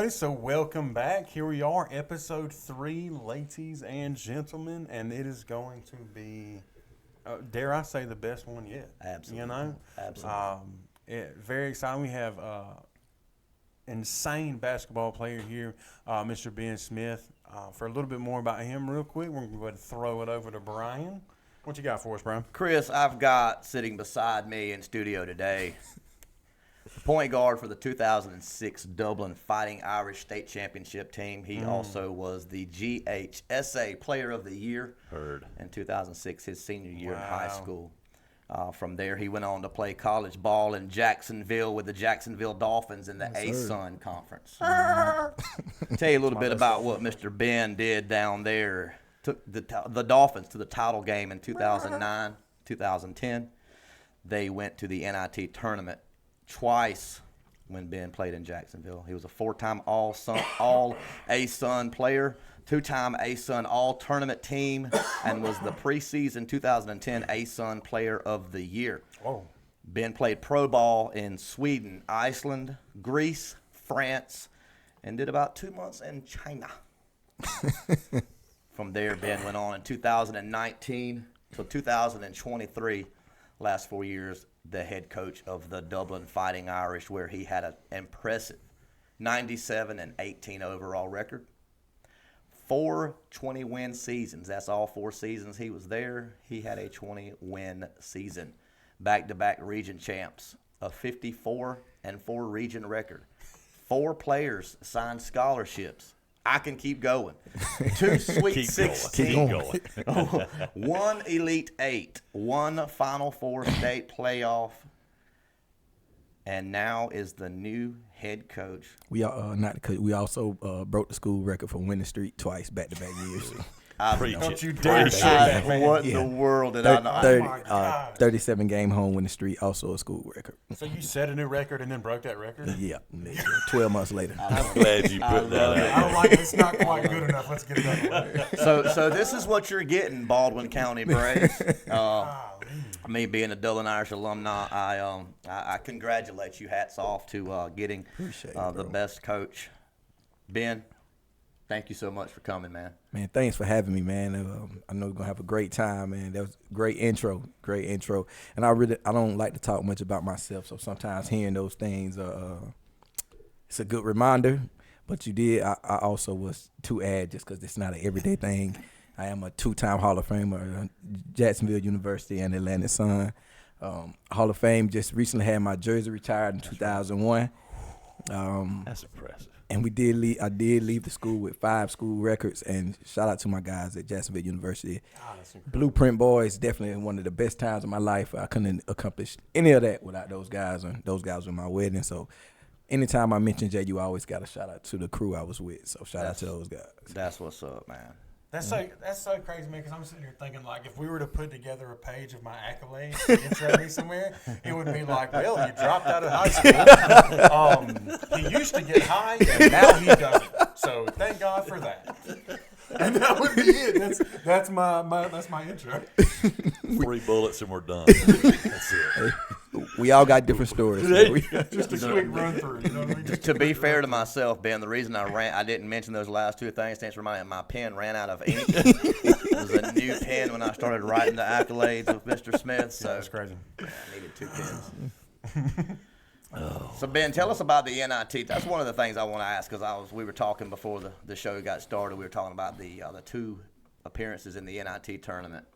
Okay, so welcome back. Here we are, episode 3, ladies and gentlemen, and it is going to be, dare I say, the best one yet. Absolutely. You know? Absolutely. Very exciting. We have insane basketball player here, Mr. Ben Smith. For a little bit more about him real quick, we're going to go ahead and throw it over to Brian. What you got for us, Brian? Chris, I've got sitting beside me in studio today the point guard for the 2006 Dublin Fighting Irish State Championship team. He also was the GHSA Player of the Year in 2006, his senior year in high school. From there, he went on to play college ball in Jacksonville with the Jacksonville Dolphins in the ASUN Conference. Tell you a little bit about what Mr. Ben did down there. Took the Dolphins to the title game in 2009, 2010. They went to the NIT tournament twice when Ben played in Jacksonville. He was a 4-time All-ASUN player, 2-time ASUN All-Tournament team, and was the preseason 2010 ASUN Player of the Year. Whoa. Ben played pro ball in Sweden, Iceland, Greece, France, and did about 2 months in China. From there, Ben went on in 2019 to 2023, last 4 years, the head coach of the Dublin Fighting Irish, where he had an impressive 97-18 overall record. 4 20-win seasons. That's all 4 seasons he was there. He had a 20-win season. Back-to-back region champs. A 54-4 region record. 4 players signed scholarships. I can keep going. 2 Sweet 16. Keep going. 1 Elite 8. 1 Final Four state playoff. And now is the new head coach. We are not the coach. We also broke the school record for winning streak twice back-to-back years. Don't you dare say that, man. What in the world did I know? 37-game home winning streak, also a school record. So you set a new record and then broke that record? Yeah, 12 months later. I'm glad you put that I out. don't like it. It's not quite good enough. Let's get it out of the way. So this is what you're getting, Baldwin County Braves. Me being a Dublin Irish alumni, I congratulate you. Hats off to getting the best coach. Ben, thank you so much for coming, man. Man, thanks for having me, man. I know we're gonna have a great time, man. That was a great intro. And I don't like to talk much about myself, so sometimes hearing those things, it's a good reminder. But you did. I also was to add, just because it's not an everyday thing. I am a 2-time Hall of Famer, Jacksonville University and Atlanta Sun. Hall of Fame just recently had my jersey retired in 2001. That's impressive. And I did leave the school with 5 school records, and shout out to my guys at Jacksonville University. Blueprint Boys, definitely one of the best times of my life. I couldn't accomplish any of that without those guys, and those guys were my wedding. So anytime I mention JU, I always got a shout out to the crew I was with. So shout out to those guys. That's what's up, man. That's so crazy, man, because I'm sitting here thinking, like, if we were to put together a page of my accolades and intro me somewhere, it would be like, well, you dropped out of high school. He used to get high, and now he doesn't. So thank God for that. And that would be it. That's my intro. 3 bullets and we're done. That's it. We all got different stories. Just a quick run through. You know what I mean? To be fair to myself, Ben, the reason I didn't mention those last 2 things stands for my pen ran out of ink. It was a new pen when I started writing the accolades of Mr. Smith. So That's crazy. I needed 2 pens. So Ben, tell us about the NIT. That's one of the things I want to ask, because we were talking before the show got started. We were talking about the 2 appearances in the NIT tournament.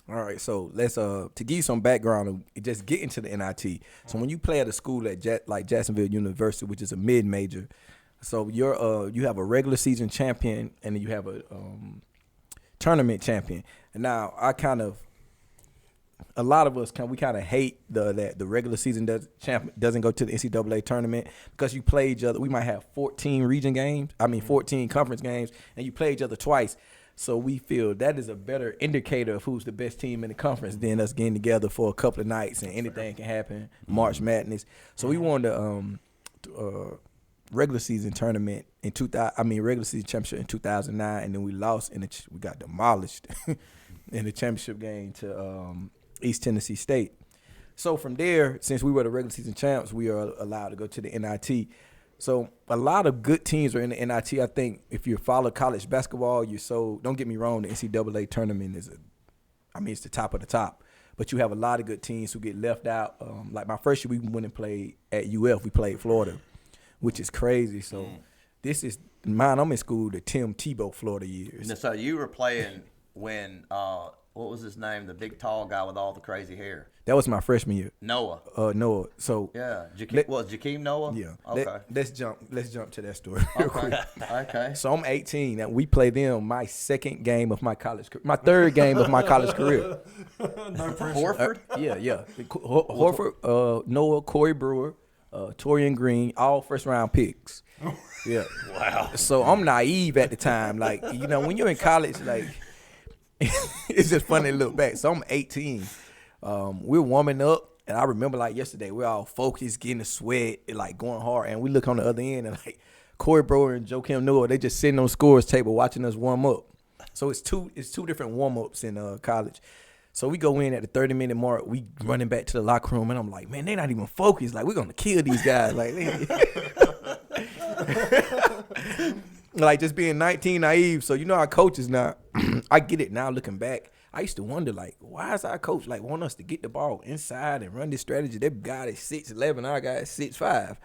All right, so let's to give you some background and just get into the NIT. So when you play at a school like Jacksonville University, which is a mid-major, so you have a regular season champion and then you have a tournament champion. And now a lot of us kind of hate that the regular season doesn't go to the NCAA tournament, because you play each other. We might have 14 14 conference games, and you play each other twice. So we feel that is a better indicator of who's the best team in the conference than us getting together for a couple of nights and anything can happen. March Madness. So we won the regular season tournament in regular season championship in 2009, and then we lost we got demolished in the championship game to East Tennessee State. So from there, since we were the regular season champs, we are allowed to go to the NIT. So a lot of good teams are in the NIT. I think if you follow college basketball, don't get me wrong, the NCAA tournament it's the top of the top. But you have a lot of good teams who get left out. Like my first year, we went and played at UF. We played Florida, which is crazy. So this is mine. I'm in school the Tim Tebow Florida years. And so you were playing when what was his name? The big tall guy with all the crazy hair. That was my freshman year. Noah. Noah. So Yeah. Was Jakeem Noah? yeah. Okay. Let's jump to that story real quick. Okay. So I'm 18, and we played them my second game of my college career, my third game of my college career. No pressure. Horford? Yeah. Horford, Noah, Corey Brewer, Torian Green, all first-round picks. Yeah. Wow. So I'm naive at the time. Like, when you're in college, like, it's just funny to look back. So I'm 18. We're warming up, and I remember like yesterday, we're all focused, getting the sweat, like going hard, and we look on the other end, and like Corey Brewer and Joakim Noah, they just sitting on the scores table watching us warm up. So it's two different warm ups in college. So we go in at the 30-minute mark, we running back to the locker room, and I'm like, man, they not even focused. Like, we're gonna kill these guys. Like, like just being 19, naive. So our coaches now. I get it now looking back. I used to wonder, like, why is our coach, like, want us to get the ball inside and run this strategy? That guy is 6'11", our guy is 6'5".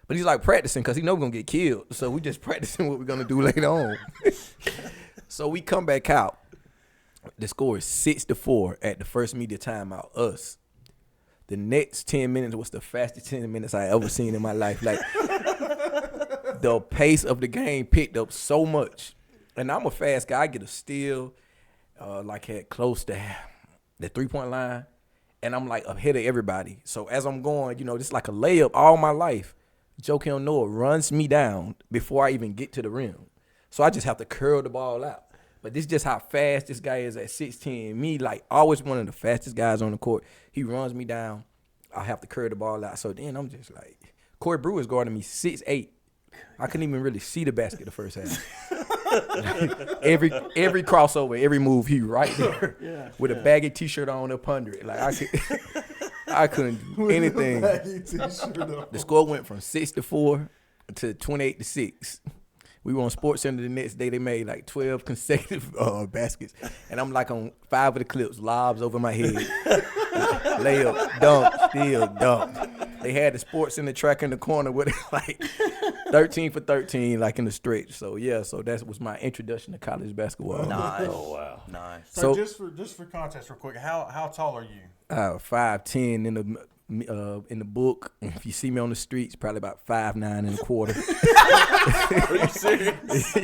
But he's, like, practicing because he know we're going to get killed. So we just practicing what we're going to do later on. So we come back out. The score is 6-4 at the first media timeout, us. The next 10 minutes was the fastest 10 minutes I ever seen in my life. Like, the pace of the game picked up so much. And I'm a fast guy. I get a steal. Had close to the 3-point line, and I'm like ahead of everybody. So as I'm going, just like a layup all my life, Joakim Noah runs me down before I even get to the rim. So I just have to curl the ball out. But this is just how fast this guy is at 6'10". Me, like, always one of the fastest guys on the court. He runs me down. I have to curl the ball out. So then I'm just like, Corey Brewer is guarding me 6'8". I couldn't even really see the basket the first half. every crossover, every move, he right there with a baggy T-shirt on up under it. Like I couldn't do anything. The score went from 6-4 to 28-6. We were on SportsCenter the next day. They made like 12 consecutive baskets, and I'm like on 5 of the clips, lobs over my head, layup, dunk, steal, dunk. They had the SportsCenter track in the corner with it, like 13 for 13, like in the stretch. So that was my introduction to college basketball. Nice. Oh wow. Nice. So just for context, real quick, how tall are you? 5'10" in the book. If you see me on the streets, probably about 5'9 1/4. Are you serious?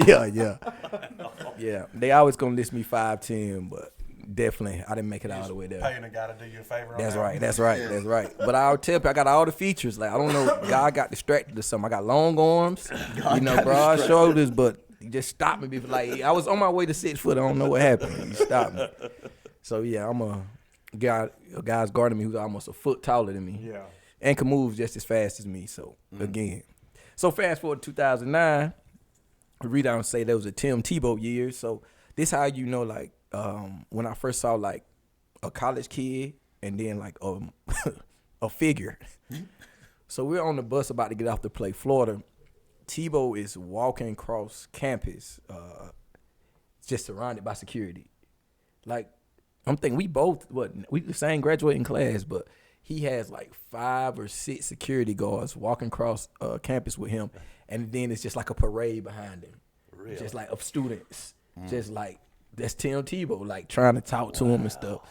Yeah. They always gonna list me 5'10", but definitely I didn't make it all the way there. Paying a guy to do you a favor. That's right. But I'll tell you, I got all the features. Like, I don't know, God got distracted or something. I got long arms, broad shoulders, but he just stopped me. Like, I was on my way to 6 foot. I don't know what happened. He stopped me. So yeah, I'm a guy's guarding me who's almost a foot taller than me. Yeah. And can move just as fast as me. So again, so fast forward to 2009, I read out and say there was a Tim Tebow year. So this how like. When I first saw like a college kid and then like a figure. So we're on the bus about to get off to play Florida. Tebow is walking across campus, just surrounded by security. Like, I'm thinking we the same graduating class, but he has like 5 or 6 security guards walking across campus with him, and then it's just like a parade behind him. Really? Just like of students, just like. That's Tim Tebow, like trying to talk to him and stuff.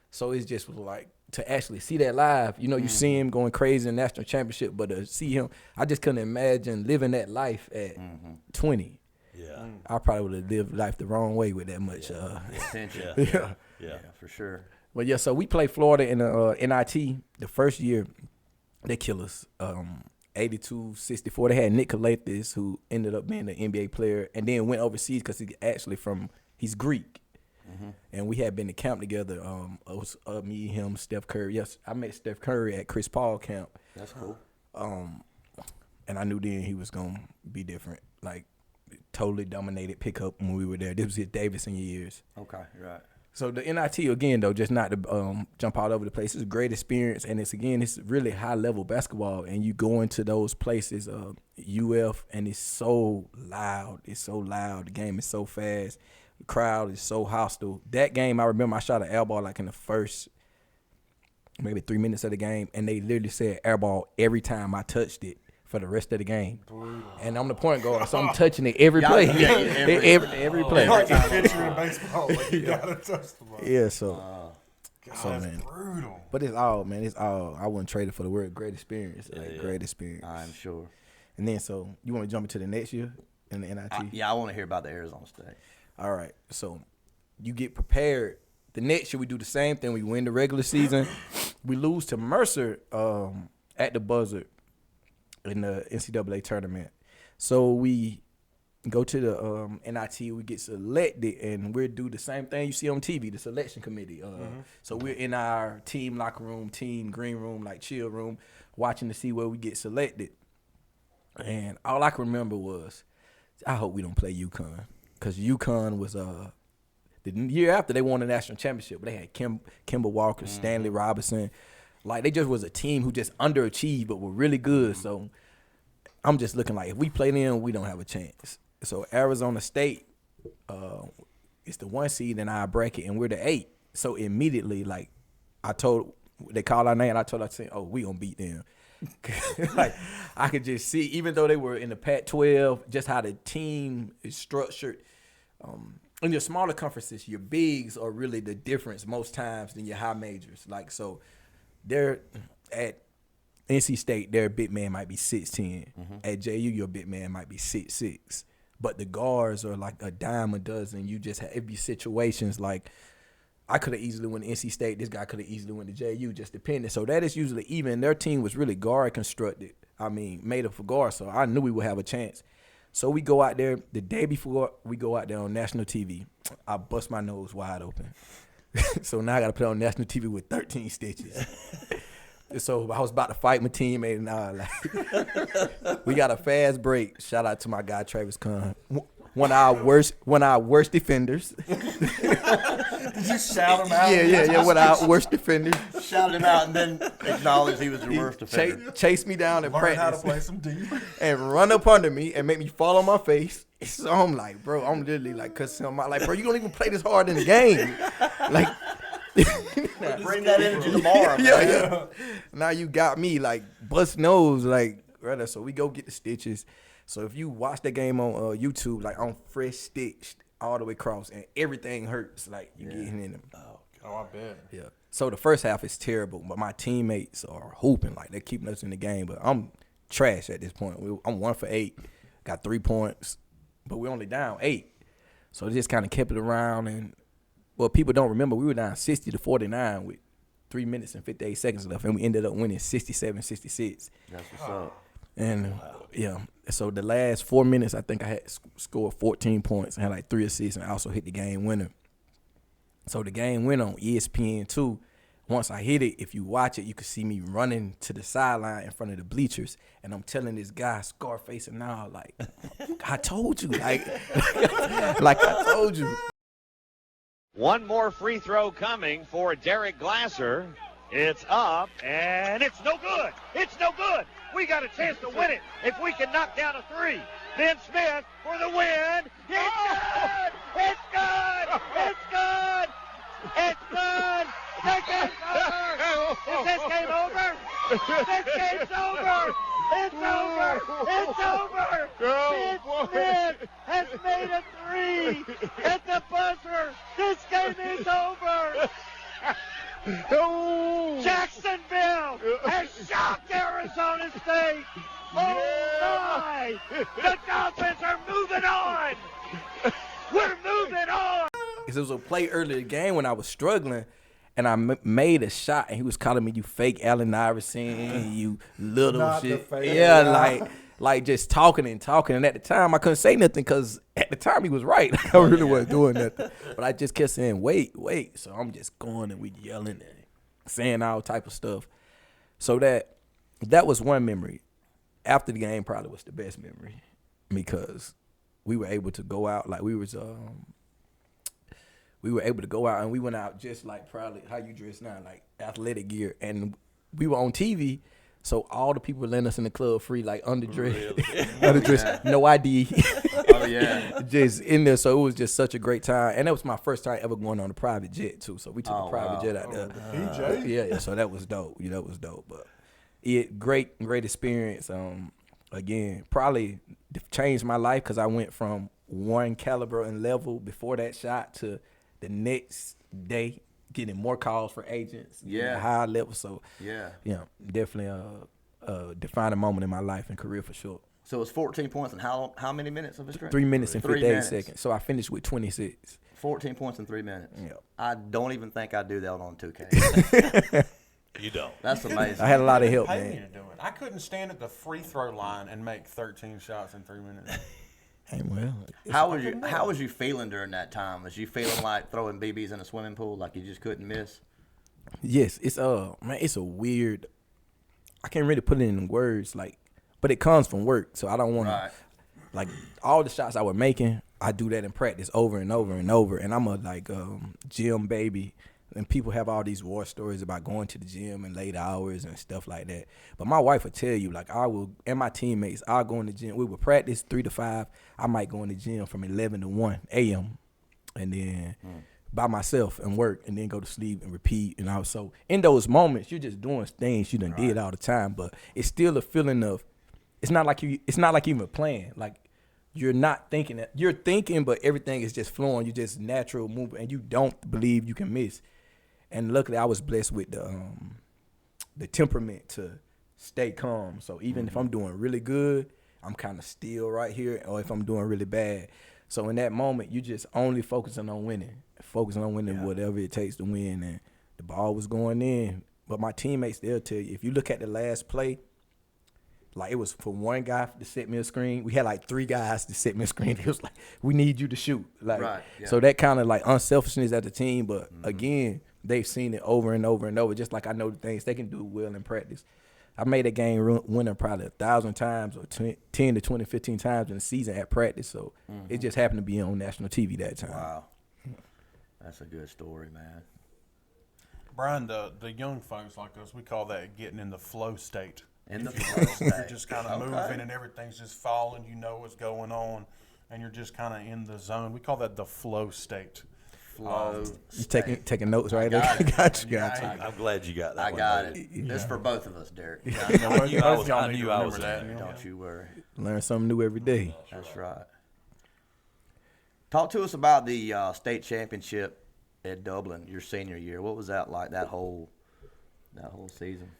So it's just like to actually see that live. You see him going crazy in the national championship, but to see him, I just couldn't imagine living that life at 20. Yeah. I probably would have lived life the wrong way with that much. Attention. Yeah. For sure. But yeah, so we played Florida in the NIT the first year. They killed us. 82-64. They had Nick Calathis, who ended up being an NBA player and then went overseas because he's Greek. And we had been to camp together. It was me, him, Steph Curry. Yes, I met Steph Curry at Chris Paul camp. That's cool. And I knew then he was going to be different. Like, totally dominated pickup when we were there. This was his Davidson years. Okay, right. So the NIT again though, just not to jump all over the place. It's a great experience, and it's really high level basketball. And you go into those places, UF, and it's so loud. It's so loud. The game is so fast. The crowd is so hostile. That game, I remember I shot an air ball like in the first maybe 3 minutes of the game, and they literally said air ball every time I touched it for the rest of the game. Brutal. And I'm the point guard, so I'm touching it every play. Every play. It's like a pitcher in baseball. Like you gotta touch the ball. Yeah, so. God, So, that's man. brutal. But it's all, man. It's all. I wouldn't trade it for the word great experience. Great experience. I'm sure. And then, so you want to jump into the next year in the NIT? I want to hear about the Arizona State. All right. So you get prepared. The next year we do the same thing. We win the regular season. We lose to Mercer at the buzzer in the NCAA tournament. So we go to the NIT. We get selected, and we do the same thing you see on TV, the selection committee. So we're in our team locker room, team green room, like chill room, watching to see where we get selected. And all I can remember was, I hope we don't play UConn, because UConn was the year after they won the national championship. But they had Kemba Walker, Stanley Robinson. Like, they just was a team who just underachieved but were really good. So I'm just looking like, if we play them, we don't have a chance. So Arizona State is the 1 seed in our bracket, and we're the 8. So immediately, like, they called our name, and I said, oh, we gonna beat them. Like, I could just see, even though they were in the Pac-12, just how the team is structured. In your smaller conferences, your bigs are really the difference most times than your high majors. Like, so they're at NC State, their big man might be 6'10". At JU, your big man might be 6'6". But the guards are like a dime a dozen. You just have, it'd be situations like, I could have easily went to NC State. This guy could have easily went to JU, just depending. So that is usually even. Their team was really guard constructed. I mean, made up for guard. So I knew we would have a chance. So we go out there. The day before we go out there on national TV, I bust my nose wide open. So now I got to put on national TV with 13 stitches. So I was about to fight my teammate, and we got a fast break. Shout out to my guy Travis Kahn, one of our worst defenders. Did you shout him out? Yeah. One of our worst defenders. Shouted him out and then acknowledged he was the worst offender. Chased me down and Learn how to practice play some D. and run up under me and make me fall on my face. So I'm like, bro, I'm literally like cussing him out. Like, bro, you don't even play this hard in the game. Like, Bring that energy tomorrow, man. yeah. Now you got me like bust nose, like, brother. So we go get the stitches. So if you watch the game on YouTube, like, I'm fresh stitched all the way across, and everything hurts. Like, you getting in them. Oh, I bet. Yeah. So the first half is terrible, but my teammates are hooping, like, they're keeping us in the game. But I'm trash at this point. I'm 1 for 8, got 3 points, but we're only down 8. So they just kind of kept it around, and well, people don't remember we were down 60-49 with 3 minutes and 58 seconds left, and we ended up winning 67-66. That's what's up. And so the last 4 minutes, I think I had scored 14 points and had like 3 assists, and I also hit the game winner. So the game went on ESPN2. Once I hit it, if you watch it, you can see me running to the sideline in front of the bleachers, and I'm telling this guy, Scarface and all, like, I told you, like I told you. One more free throw coming for Derek Glasser. It's up, and it's no good. It's no good. We got a chance to win it if we can knock down a 3. Ben Smith for the win. It's good. It's good. It's good. It's good. The game's over. Is this game over? This game's over. It's over. It's over. Ben Smith has made a 3 at the buzzer. This game is over. Jacksonville has shocked Arizona State. Oh my! The Dolphins are moving on. We're moving on. Because it was a play early in the game when I was struggling, and I made a shot, and he was calling me, you fake Allen Iverson, you little Not the shit. fake. Yeah, like just talking. And at the time, I couldn't say nothing because at the time he was right. I really wasn't doing nothing. But I just kept saying, wait. So I'm just going, and we yelling and saying all type of stuff. So that was one memory. After the game probably was the best memory because we were able to go out. Like, we we were able to go out, and we went out just like probably how you dress now, like athletic gear, and we were on TV. So all the people letting us in the club free, like underdressed, underdressed, no ID. Oh yeah, just in there. So it was just such a great time, and that was my first time ever going on a private jet too. So we took a private jet out there. PJ. Yeah. So that was dope. That was dope. But great experience. Again, probably changed my life because I went from one caliber and level before that shot to the next day getting more calls for agents. Yeah, high level. So yeah, definitely a defining moment in my life and career for sure. So it was 14 points in how many minutes of a stretch? 3 minutes and 3 58 minutes. seconds. So I finished with 26. 14 points in 3 minutes. Yeah. I don't even think I do that on 2K. You don't. That's amazing. I had a lot of help, Pay me man. to do it. I couldn't stand at the free throw line and make 13 shots in 3 minutes. Hey, well, How was you feeling during that time? Was you feeling like throwing BBs in a swimming pool, like you just couldn't miss? yes, it's man, it's a weird. I can't really put it in words, like, but it comes from work, so I don't want Right. to, like, all the shots I was making, I do that in practice over and over and over, and I'm a like gym baby, and people have all these war stories about going to the gym and late hours and stuff like that. But my wife will tell you, like, I will, and my teammates, I'll go in the gym. We will practice 3 to 5. I might go in the gym from 11 to 1 a.m. and then by myself and work, and then go to sleep and repeat. And also in those moments, you're just doing things you done did all the time, but it's still a feeling of, it's not like you even playing. Like, you're not thinking that. You're thinking, but everything is just flowing. You just natural movement, and you don't believe you can miss. And luckily, I was blessed with the temperament to stay calm. So even if I'm doing really good, I'm kind of still right here, or if I'm doing really bad. So in that moment, you just only focusing on winning, whatever it takes to win. And the ball was going in. But my teammates, they'll tell you, if you look at the last play, like, it was for one guy to set me a screen. We had like 3 guys to set me a screen. It was like, we need you to shoot. Like, Right, yeah. So that kind of like unselfishness as a team. But again, they've seen it over and over and over. Just like I know the things they can do well in practice. I made a game winner probably 1,000 times or 10 to 20, 15 times in the season at practice. So it just happened to be on national TV that time. Wow. That's a good story, man. Brian, the young folks like us, we call that getting in the flow state. In the If you flow will. state. You're just kind of moving and everything's just falling. You know what's going on, and you're just kind of in the zone. We call that the flow state. Flow. You state. taking notes right got there? it. Got you. I'm glad you got that I one. got buddy. it. This is for both of us, Derek. I knew I Both was, y'all I need to knew I was remember in that. there. Don't you worry. Learn something new every day. That's right. Talk to us about the state championship at Dublin your senior year. What was that like? That whole season.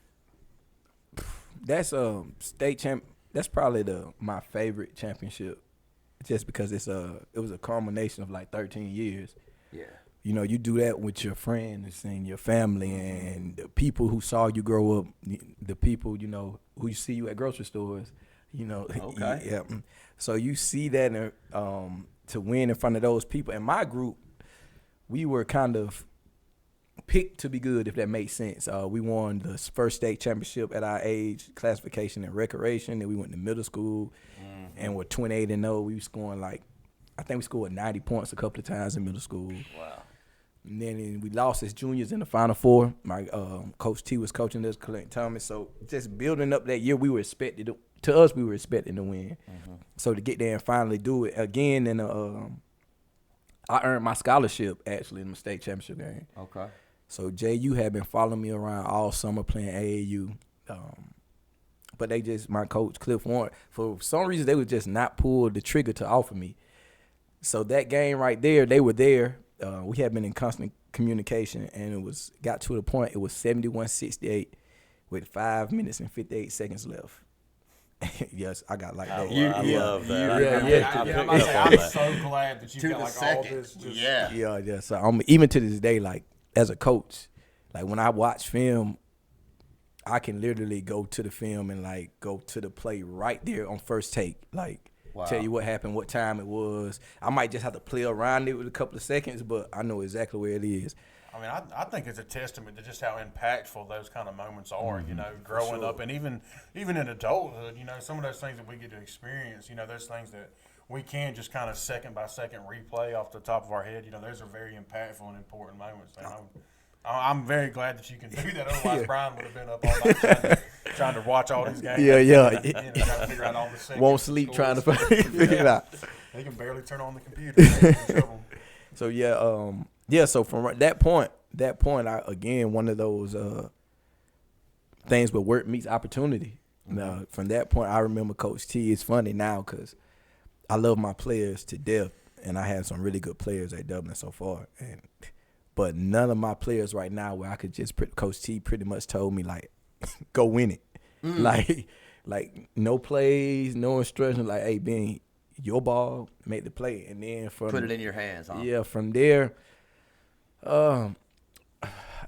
That's state champ. That's probably my favorite championship, just because it was a culmination of like 13 years. Yeah. You know, you do that with your friends and your family and the people who saw you grow up, the people, you know, who you see you at grocery stores, you know. Okay. Yeah. So you see that to win in front of those people. And my group, we were kind of picked to be good, if that makes sense. We won the first state championship at our age classification and recreation. Then we went to middle school and we're 28-0. We were scoring I think we scored 90 points a couple of times in middle school. Wow. And then we lost as juniors in the Final Four. My Coach T was coaching us, Clint Thomas. So just building up that year, we were expected to win. So to get there and finally do it again, and I earned my scholarship actually in the state championship game. Okay. So JU had been following me around all summer playing AAU. But my coach, Cliff Warren, for some reason they would just not pull the trigger to offer me. So that game right there, they were there. We had been in constant communication, and it got to the point, it was 71-68 with 5 minutes and 58 seconds left. Yes, I got like that. I love that. I'm so glad that you To got the like second. all this. Just, Yeah. So even to this day, like as a coach, like when I watch film, I can literally go to the film and like go to the play right there on first take. Like tell you what happened, what time it was. I might just have to play around it with a couple of seconds, but I know exactly where it is. I mean, I think it's a testament to just how impactful those kind of moments are, you know, growing up and even in adulthood, you know, some of those things that we get to experience, you know, those things that we can just kind of second by second replay off the top of our head. You know, those are very impactful and important moments. And I'm very glad that you can do that. Otherwise, Brian would have been up all night trying to watch all these games. Yeah. Trying to figure out all the seconds. Won't sleep trying to figure it out. He can barely turn on the computer. He's in trouble. So so from that point, I again one of those things where work meets opportunity. Now, from that point, I remember Coach T. It's funny now because I love my players to death, and I have some really good players at Dublin so far. But none of my players right now where I could just Coach T pretty much told me like, go win it, like no plays, no instructions. Like, hey Ben, your ball, make the play, and then put it in your hands. Huh? Yeah, from there, I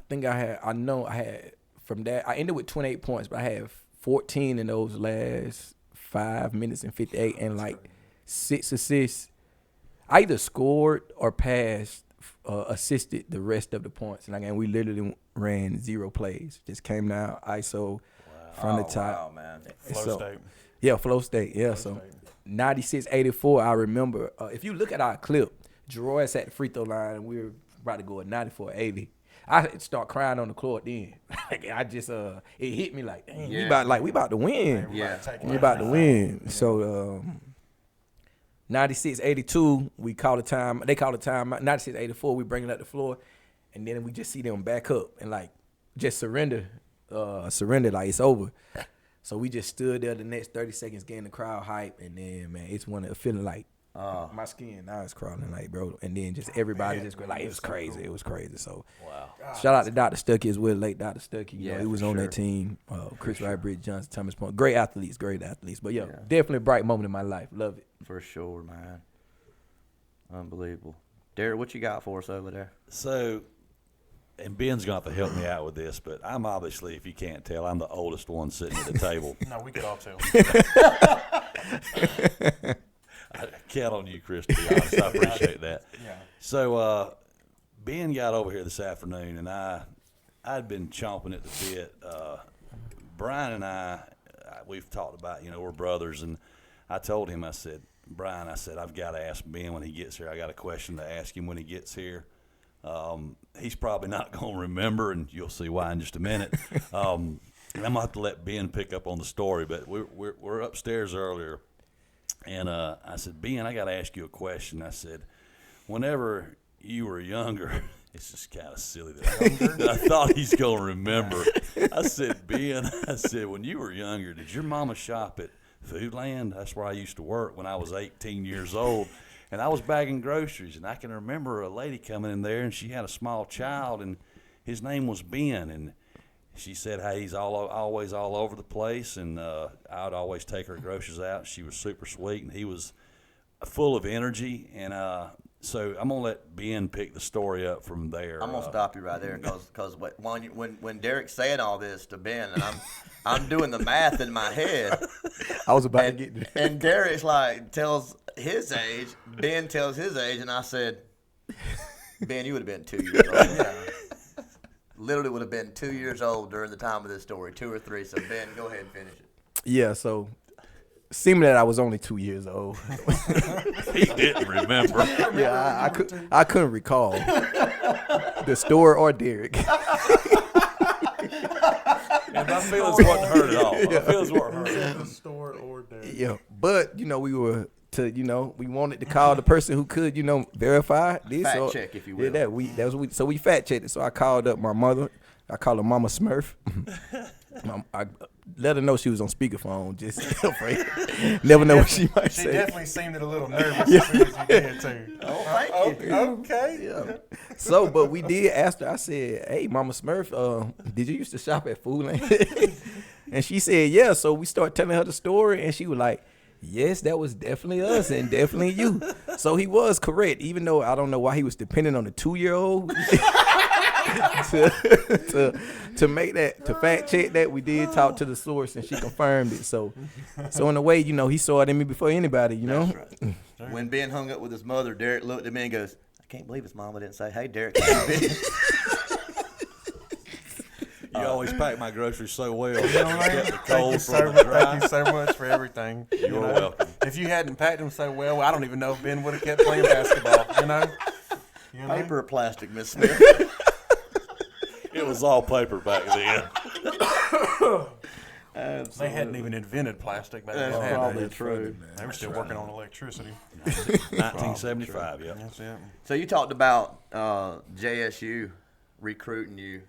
think I had from that I ended with 28 points, but I had 14 in those last 5 minutes and 58, and like 6 assists. I either scored or passed, assisted the rest of the points, and again we literally ran 0 plays. Just came down ISO from the top. Wow, man. Flow state. Yeah, flow state. Yeah, so 96-84. I remember if you look at our clip, Jeroy's at the free throw line, and we were about to go at 94-80. I start crying on the court then. I just it hit me like, dang, we about to win. We about to win. So 96-82, we call the time. They call the time. 96-84, we bring it up the floor, and then we just see them back up and like just surrender like it's over. So we just stood there the next 30 seconds getting the crowd hype, and then man, it's one of the feeling like my skin now is crawling like, bro. And then just everybody just go like, it was crazy. It was crazy. So shout out to Dr. Stuckey as well, late Dr. Stuckey. You know, he was on that team. Chris Wright, Bridge Johnson, Thomas Point. Great athletes. But definitely a bright moment in my life. Love it. For sure, man. Unbelievable. Derek, what you got for us over there? So, and Ben's going to have to help me out with this, but I'm obviously, if you can't tell, I'm the oldest one sitting at the table. No, we could all tell. I count on you, Chris, to be honest. I appreciate that. Yeah. So, Ben got over here this afternoon, and I'd been chomping at the bit. Brian and we've talked about, we're brothers, and I told him, I said, Brian, I've got to ask Ben when he gets here. I got a question to ask him when he gets here. He's probably not going to remember, and you'll see why in just a minute. And I'm going to have to let Ben pick up on the story, but we're upstairs earlier. And I said, Ben, I got to ask you a question. I said, whenever you were younger, it's just kind of silly that I thought he's going to remember. I said, Ben, when you were younger, did your mama shop at Foodland? That's where I used to work when I was 18 years old. And I was bagging groceries, and I can remember a lady coming in there, and she had a small child, and his name was Ben. And she said, hey, he's always all over the place, and I'd always take her groceries out. She was super sweet, and he was full of energy. And so I'm going to let Ben pick the story up from there. I'm going to stop you right there because when Derek's saying all this to Ben, and I'm doing the math in my head. I was about to get there. And Derek's like tells his age, Ben tells his age, and I said, Ben, you would have been 2 years old. Yeah. Literally would have been 2 years old during the time of this story, 2 or 3. So, Ben, go ahead and finish it. Yeah, so seeming that I was only 2 years old. He didn't remember. Yeah, I couldn't recall the story or Derek. And my feelings wasn't hurt at all. My feelings weren't hurt. The store or Derek. Yeah, but we were we wanted to call the person who could verify this. Fact check, if you will. Yeah, so we fact checked it. So I called up my mother. I called her Mama Smurf. I let her know she was on speakerphone. Just never know what she might say. She definitely seemed a little nervous as soon as you did too. Oh, thank you. Okay. Yeah. So, but we did ask her. I said, "Hey, Mama Smurf, did you used to shop at Foodland?" And she said, "Yeah." So we started telling her the story, and she was like, "Yes, that was definitely us and definitely you." So he was correct, even though I don't know why he was dependent on a 2-year-old to make that, to fact check that. We did talk to the source, and she confirmed it. So in a way, he saw it in me before anybody. That's right. When Ben hung up with his mother, Derek looked at me and goes, "I can't believe his mama didn't say, 'Hey, Derek, how you been?'" You always pack my groceries so well. You know what I mean? Kept the cold Thank from the dry. you so much for everything. You're welcome. if you hadn't packed them so well, I don't even know if Ben would have kept playing basketball. You know? Paper or plastic, Miss Smith? It was all paper back then. They hadn't even invented plastic back then. That's had they? probably true. They were still working on electricity. 1975, yep. That's it. So you talked about JSU recruiting you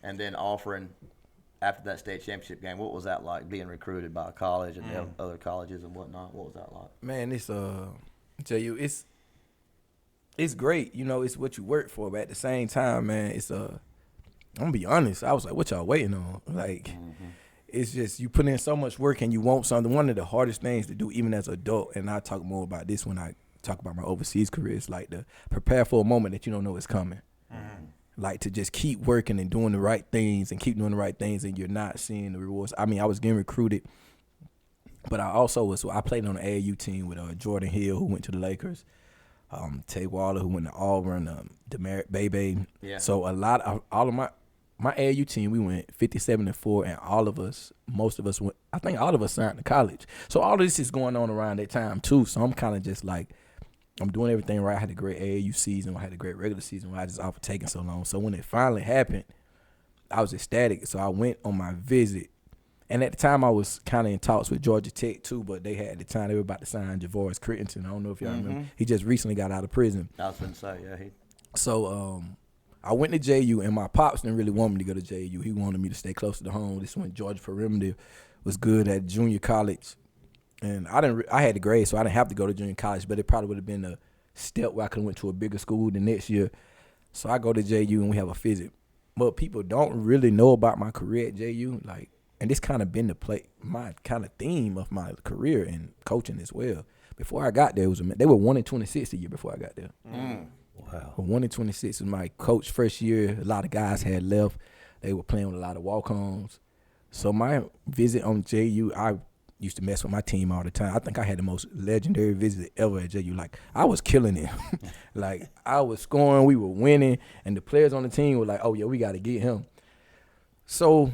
and then offering after that state championship game. What was that like, being recruited by a college and other colleges and whatnot? What was that like? Man, it's JU, it's great. You know, it's what you work for. But at the same time, man, it's I'm gonna be honest. I was like, what y'all waiting on? Like, it's just you put in so much work and you want something. One of the hardest things to do, even as an adult, and I talk more about this when I talk about my overseas career, is like to prepare for a moment that you don't know is coming. Like to just keep working and doing the right things and keep doing the right things, and you're not seeing the rewards. I mean, I was getting recruited, but I played on the AAU team with Jordan Hill, who went to the Lakers, Tay Waller, who went to Auburn, Demerit Bebe. Yeah. So all of my AAU team, we went 57-4, and most of us went. I think all of us signed to college. So all of this is going on around that time too. So I'm kind of just like, I'm doing everything right. I had a great AAU season. I had a great regular season. Why I just off for taking so long. So when it finally happened, I was ecstatic. So I went on my visit. And at the time, I was kind of in talks with Georgia Tech, too, but they were about to sign Javoris Crittenton. I don't know if y'all remember. He just recently got out of prison. I was going to say, yeah. So I went to JU, and my pops didn't really want me to go to JU. He wanted me to stay closer to home. This when Georgia Perimeter was good at junior college. And I had the grade, so I didn't have to go to junior college, but it probably would have been a step where I could have went to a bigger school the next year. So I go to JU, and we have a visit. But people don't really know about my career at JU, like. And this kind of been my kind of theme of my career in coaching as well. Before I got there, they were 1-26 the year before I got there. Wow. 1-26 was my coach first year. A lot of guys had left. They were playing with a lot of walk-ons. So my visit on JU, I used to mess with my team all the time. I think I had the most legendary visit ever at JU. Like, I was killing it. Like, I was scoring, we were winning, and the players on the team were like, oh, yeah, we got to get him. So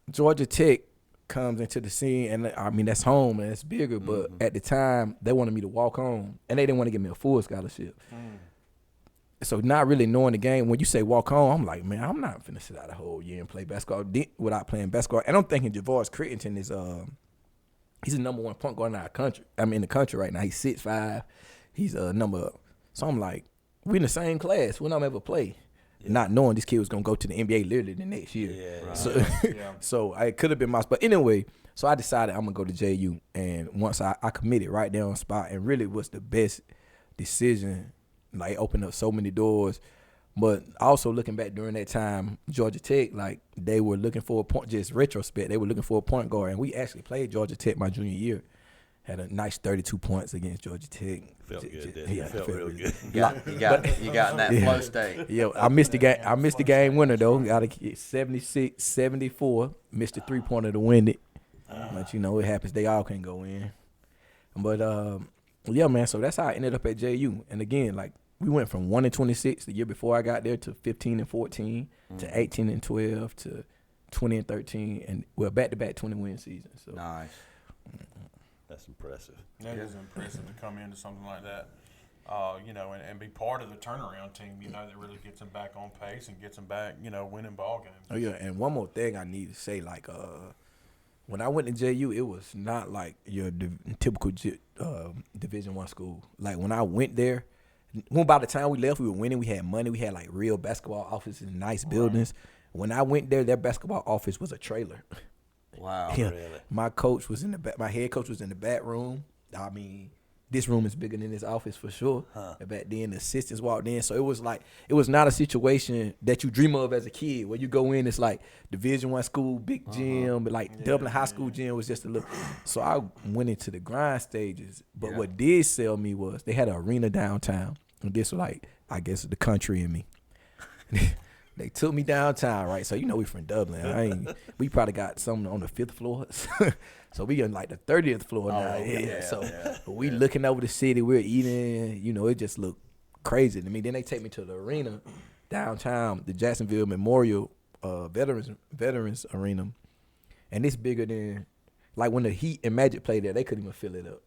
Georgia Tech comes into the scene, and I mean, that's home and it's bigger, but at the time, they wanted me to walk on, and they didn't want to give me a full scholarship. So not really knowing the game, when you say walk on, I'm like, man, I'm not finna sit out a whole year and play basketball without playing basketball. And I'm thinking Javoris Crittenton is he's the number one point guard in our country. I mean, in the country right now. He's 6'5". He's number. So I'm like, we in the same class. We're not ever play. Yeah. Not knowing this kid was gonna go to the NBA literally the next year. Yeah. Right. So, so it could have been my spot. Anyway, so I decided I'm gonna go to JU, and once I committed right there on spot, and really was the best decision. Like, opened up so many doors. But also looking back during that time, Georgia Tech, like, they were looking for a point, just retrospect, they were looking for a point guard. And we actually played Georgia Tech my junior year. Had a nice 32 points against Georgia Tech. Felt good, didn't it? Yeah, felt real good. You got in that flow state. Yeah, I missed the game. I missed the game winner, though. Got a 76-74. Missed the three-pointer to win it. But, you know, it happens. They all can go in. But, yeah, man, so that's how I ended up at JU. And, again, like, we went from 1-26 the year before I got there to 15-14 to 18-12 to 20-13 and back-to-back 20-win seasons. So. Nice. That's impressive. That is impressive to come into something like that, you know, and be part of the turnaround team, you know, that really gets them back on pace and gets them back, you know, winning ball games. Oh, yeah, and one more thing I need to say, like, when I went to JU, it was not like your typical Division I school. Like, when I went there, by the time we left, we were winning. We had money. We had, like, real basketball offices and nice buildings. When I went there, their basketball office was a trailer. Wow. Yeah. Really? My coach was in the back. My head coach was in the back room. I mean, this room is bigger than this office for sure. And back then, the assistants walked in. So it was like, it was not a situation that you dream of as a kid where you go in, it's like Division I school, big gym, but like Dublin High School gym was just a little. So I went into the grind stages. But what did sell me was they had an arena downtown. And this was like, I guess, the country in me. They took me downtown, right? So, you know, we from Dublin. We probably got something on the 5th floor. So we on like the 30th floor now. But we looking over the city. We're eating. You know, it just looked crazy to me. Then they take me to the arena downtown, the Jacksonville Memorial Veterans Arena. And it's bigger than, like, when the Heat and Magic played there, they couldn't even fill it up.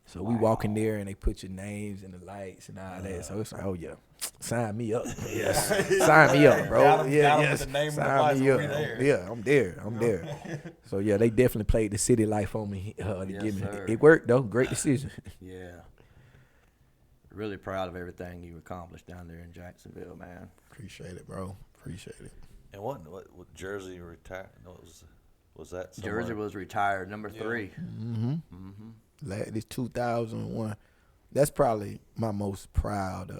So we walk in there and they put your names and the lights and all that. So it's like, oh yeah, sign me up. Yes, sign me up, bro. Got 'em Yes, with the name of the sign place me when up. we there. Yeah, I'm there. I'm there. So yeah, they definitely played the city life on me to Yes, give me. sir. It worked though. Great decision. Yeah. Really proud of everything you accomplished down there in Jacksonville, man. Appreciate it, bro. Appreciate it. And what Jersey retired? Was that somewhere? Jersey was retired, number 3. This 2001. That's probably my most proud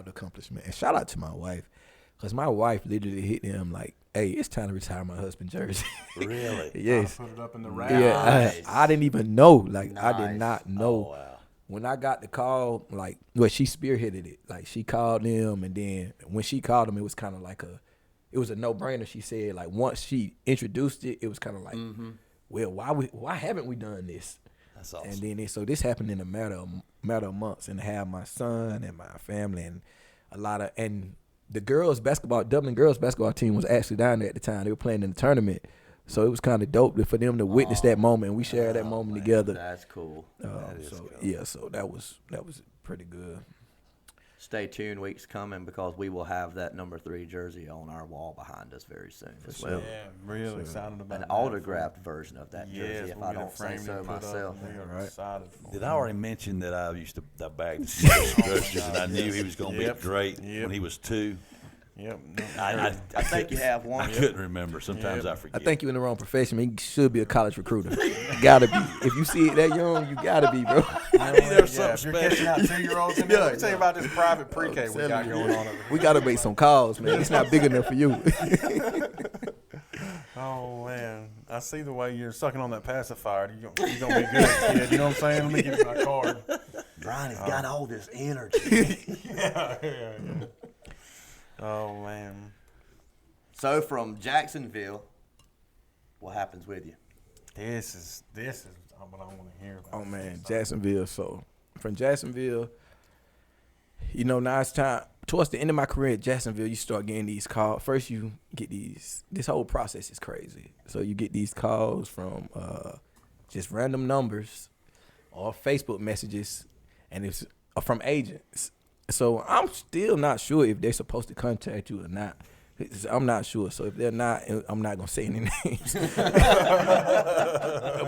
accomplishment. And shout out to my wife, because my wife literally hit him like, "Hey, it's time to retire my husband jersey." Really? Yes. Put it up in the rack. Yeah, Nice. I didn't even know. Like, I did Nice. not know. Oh, wow. When I got the call, like, well, she spearheaded it. Like, she called them, and then when she called them, it was kind of like it was a no-brainer. She said, like, once she introduced it, it was kind of like, well, why haven't we done this? That's awesome. And then so this happened in a matter of months, and to have my son and my family and and the Dublin girls basketball team was actually down there at the time. They were playing in the tournament. So it was kind of dope for them to witness that moment, and we shared that moment together. That's cool. So that was pretty good. Stay tuned, weeks coming, because we will have that number 3 jersey on our wall behind us very soon as well. Yeah, real excited about An that. autographed version of that jersey, Yes, if we'll I get it don't say framed so and put up, myself. and we are excited for Did it. I already mention that I used to bag the Sturgis and I knew he was going to Yep. be great Yep. when he was 2? Yep. I think you have one. I couldn't remember. Sometimes I I forget. think you're in the wrong profession. Man. You should be a college recruiter. You gotta be. If you see it that young, you gotta be, bro. there's something If you're catching out 2-year-olds in there, let me tell you about this private pre-K we got going on over here. We gotta make some calls, man. It's not big enough for you. Oh, man. I see the way you're sucking on that pacifier. You're gonna be good, kid. You know what I'm saying? Let me give you my card. Brian has got all this energy. Yeah. Oh, man. So from Jacksonville, what happens with you? This is what I want to hear about. Oh man, Jacksonville. So from Jacksonville, now it's time. Towards the end of my career at Jacksonville, you start getting these calls. First, you get these. This whole process is crazy. So you get these calls from just random numbers or Facebook messages, and it's from agents. So I'm still not sure if they're supposed to contact you or not. I'm not sure. So if they're not, I'm not gonna say any names.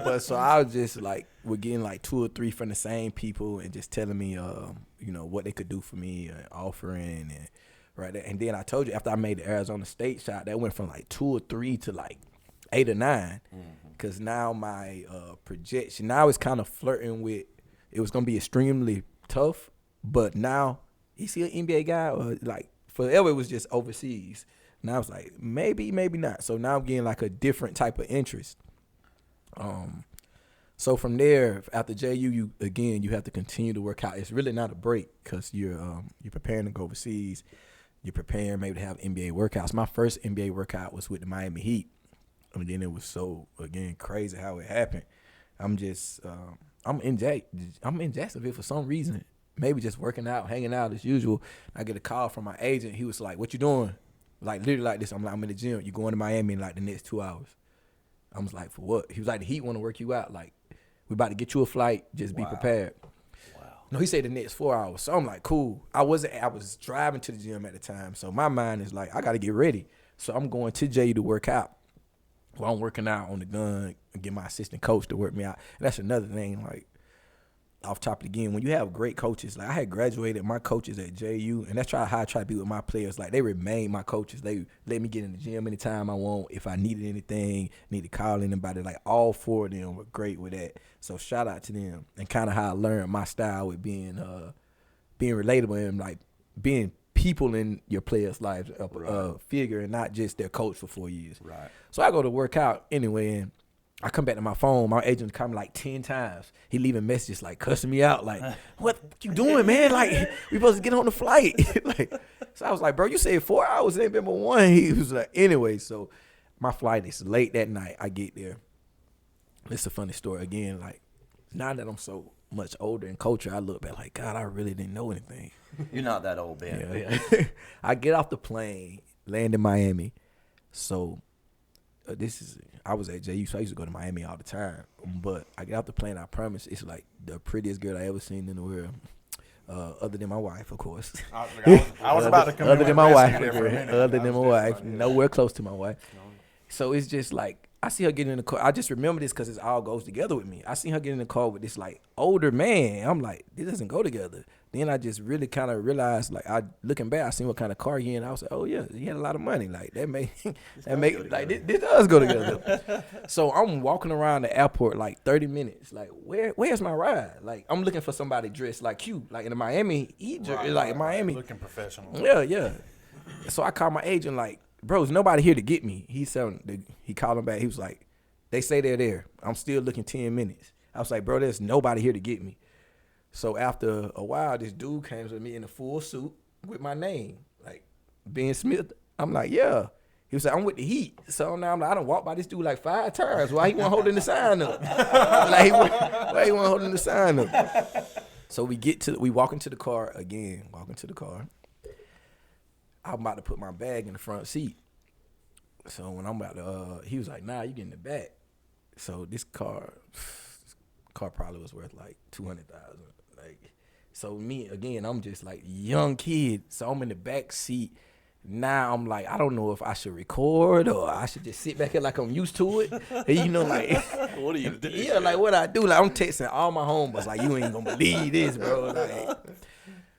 But so I was just like, we're getting like 2 or 3 from the same people and just telling me, what they could do for me, offering and right there. And then I told you after I made the Arizona State shot, that went from like 2 or 3 to like 8 or 9. Because now my projection now is kind of flirting with. It was gonna be extremely tough, but now is he an NBA guy or like forever it was just overseas. Now I was like, maybe not. So now I'm getting like a different type of interest. So from there, after JU, you have to continue to work out. It's really not a break because you're preparing to go overseas. You're preparing maybe to have NBA workouts. My first NBA workout was with the Miami Heat. And then it was so, again, crazy how it happened. I'm in Jacksonville for some reason. Maybe just working out, hanging out as usual. I get a call from my agent. He was like, "What you doing?" Like literally like this. I'm like, "I'm in the gym. You going to Miami in like the next 2 hours?" I was like, "For what?" He was like, "The Heat want to work you out. Like, we about to get you a flight. Just be prepared." Wow. No, he said the next 4 hours. So I'm like, cool. I was driving to the gym at the time. So my mind is like, I got to get ready. So I'm going to JU to work out. Well, I'm working out on the gun and get my assistant coach to work me out. And that's another thing, like, off top again, when you have great coaches, like I had graduated my coaches at JU, and that's how I try to be with my players. Like they remain my coaches. They let me get in the gym anytime I want. If I needed anything, need to call anybody, like all 4 of them were great with that. So shout out to them and kind of how I learned my style with being relatable and like being people in your players' lives, figure and not just their coach for 4 years. Right. So I go to work out anyway, and I come back to my phone. My agent come like 10 times. He leaving messages like cussing me out, like, "What you doing, man? Like, we supposed to get on the flight." Like, so I was like, "Bro, you said 4 hours. It ain't been but 1." He was like, anyway. So my flight is late that night. I get there. It's a funny story again. Like, now that I'm so much older in culture, I look back like, God, I really didn't know anything. You're not that old, Ben. Yeah. I get off the plane, land in Miami. So I was at JU, so I used to go to Miami all the time. But I get out the plane, I promise, it's like the prettiest girl I ever seen in the world. Other than my wife, of course. I was about to come other in than my wife, there for a minute. other than my wife, nowhere close to my wife. So it's just like I see her getting in the car. I just remember this because it all goes together with me. I see her get in the car with this like older man. I'm like, this doesn't go together. Then I just really kind of realized, like, looking back, I seen what kind of car he in. I was like, oh yeah, he had a lot of money. Like that make this does go together. So I'm walking around the airport like 30 minutes. Like where's my ride? Like I'm looking for somebody dressed like you, like in Miami, Miami, looking professional. Yeah. So I called my agent like, bro, there's nobody here to get me. He called him back. He was like, they say they're there. I'm still looking 10 minutes. I was like, bro, there's nobody here to get me. So after a while, this dude came to me in a full suit with my name, like Ben Smith. I'm like, yeah. He was like, I'm with the Heat. So now I'm like, I done walked by this dude like 5 times. Why he wasn't holding the sign up? Like, why he wasn't holding the sign up? So we walk into the car again, I'm about to put my bag in the front seat. So when I'm about to, he was like, nah, you get in the back. So this car probably was worth like $200,000. Like, so me, again, I'm just like young kid. So I'm in the back seat. Now I'm like, I don't know if I should record or I should just sit back here like I'm used to it. And you know, like, What do you do? Yeah, like what I do. Like I'm texting all my homeboys, like, you ain't gonna believe this, bro. Like,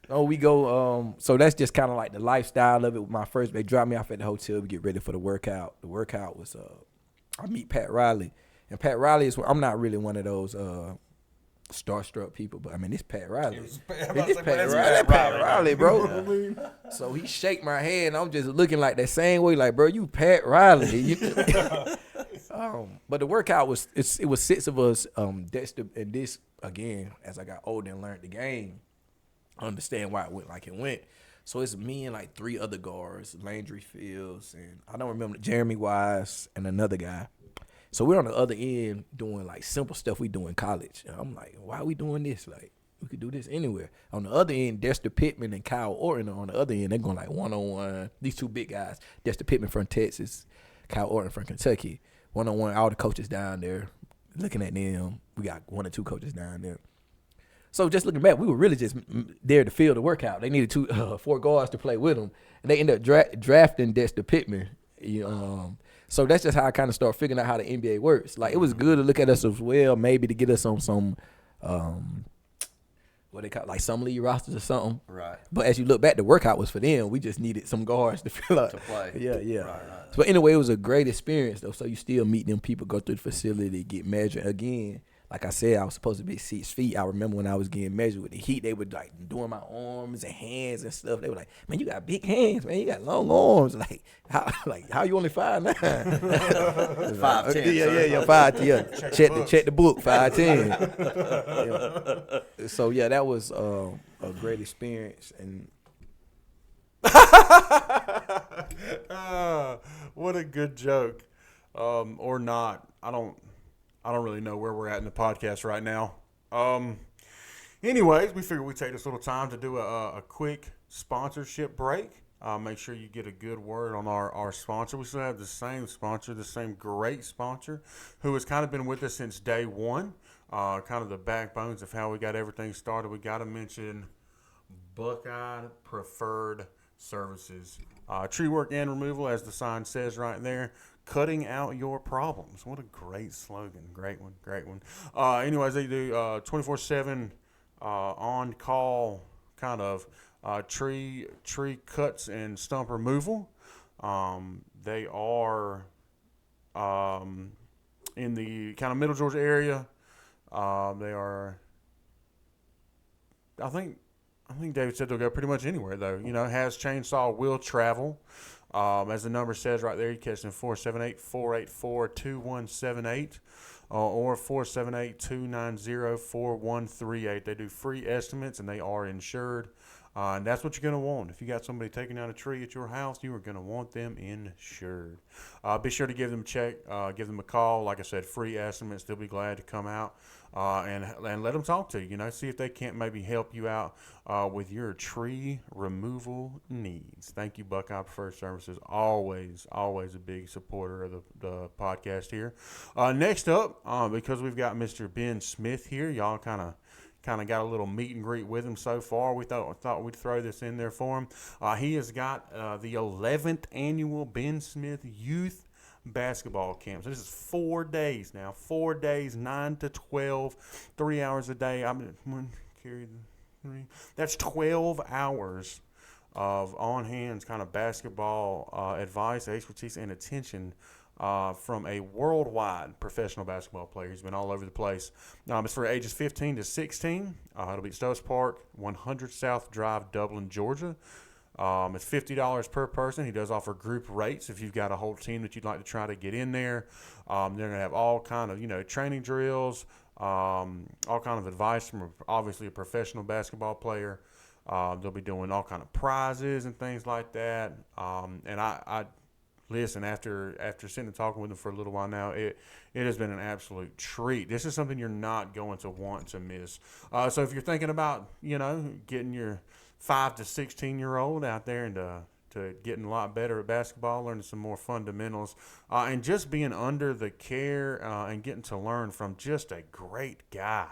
oh, we go, so that's just kind of like the lifestyle of it. They drop me off at the hotel. We get ready for the workout. The workout was, I meet Pat Riley. And Pat Riley I'm not really one of those starstruck people, but I mean, this Pat Riley. Pat Riley, bro. So he shake my hand. I'm just looking like that same way, like, bro, you Pat Riley. But the workout was 6 of us. Dexter, and this, again, as I got older and learned the game, understand why it went like it went. So it's me and like 3 other guards, Landry Fields, and I don't remember, Jeremy Wise, and another guy. So we're on the other end doing like simple stuff we do in college. And I'm like, why are we doing this? Like, we could do this anywhere. On the other end, Dexter Pittman and Kyle Orton are on the other end. They're going like one-on-one. These 2 big guys, Dexter Pittman from Texas, Kyle Orton from Kentucky. One-on-one, all the coaches down there, looking at them. We got 1 or 2 coaches down there. So just looking back, we were really just there to fill the workout. They needed 4 guards to play with them. And they ended up drafting Dexter Pittman. So that's just how I kind of start figuring out how the NBA works. Like, it was good to look at us as well, maybe to get us on some, what they call, like some league rosters or something. Right. But as you look back, the workout was for them. We just needed some guards to fill up. To play. Yeah. Right. But anyway, it was a great experience, though. So you still meet them people, go through the facility, get measured. Again, like I said, I was supposed to be 6 feet. I remember when I was getting measured with the Heat, they were like doing my arms and hands and stuff. They were like, man, you got big hands, man. You got long arms. Like how you only 5'9"? 5'10". Yeah, 5'10". Yeah. Check the book, 5'10". Yeah. So yeah, that was a great experience. And what a good joke, or not. I don't really know where we're at in the podcast right now. Anyways, we figured we'd take this little time to do a quick sponsorship break. Make sure you get a good word on our sponsor. We still have the same sponsor, the same great sponsor, who has kind of been with us since day one. Kind of the backbones of how we got everything started. We got to mention Buckeye Preferred Services. Tree work and removal, as the sign says right there. Cutting out your problems. What a great slogan. Great one. Anyways, they do 24/7 on-call kind of tree cuts and stump removal. They are in the kind of middle Georgia area. They are, I think David said they'll go pretty much anywhere, though. Has chainsaw, will travel. As the number says right there, you catch them 478-484-2178 or 478-290-4138. They do free estimates, and they are insured. And that's what you're going to want. If you got somebody taking down a tree at your house, you are going to want them insured. Be sure to give them a check, give them a call. Like I said, free estimates. They'll be glad to come out and let them talk to you. See if they can't maybe help you out with your tree removal needs. Thank you, Buckeye Preferred Services. Always a big supporter of the podcast here. Next up, because we've got Mr. Ben Smith here, y'all kind of got a little meet and greet with him so far. We thought we'd throw this in there for him. He has got the 11th annual Ben Smith Youth Basketball Camp. So this is 4 days now. 4 days, 9 to 12, 3 hours a day. That's 12 hours of on-hands kind of basketball advice, expertise, and attention from a worldwide professional basketball player. He's been all over the place. It's for ages 15 to 16. It'll be at Stokes Park, 100 South Drive, Dublin, Georgia. It's $50 per person. He does offer group rates if you've got a whole team that you'd like to try to get in there. They're going to have all kind of, training drills, all kind of advice from obviously a professional basketball player. They'll be doing all kind of prizes and things like that. And I listen, after sitting and talking with them for a little while now, it has been an absolute treat. This is something you're not going to want to miss. So if you're thinking about, getting your 5 to 16-year-old out there and to getting a lot better at basketball, learning some more fundamentals, and just being under the care and getting to learn from just a great guy.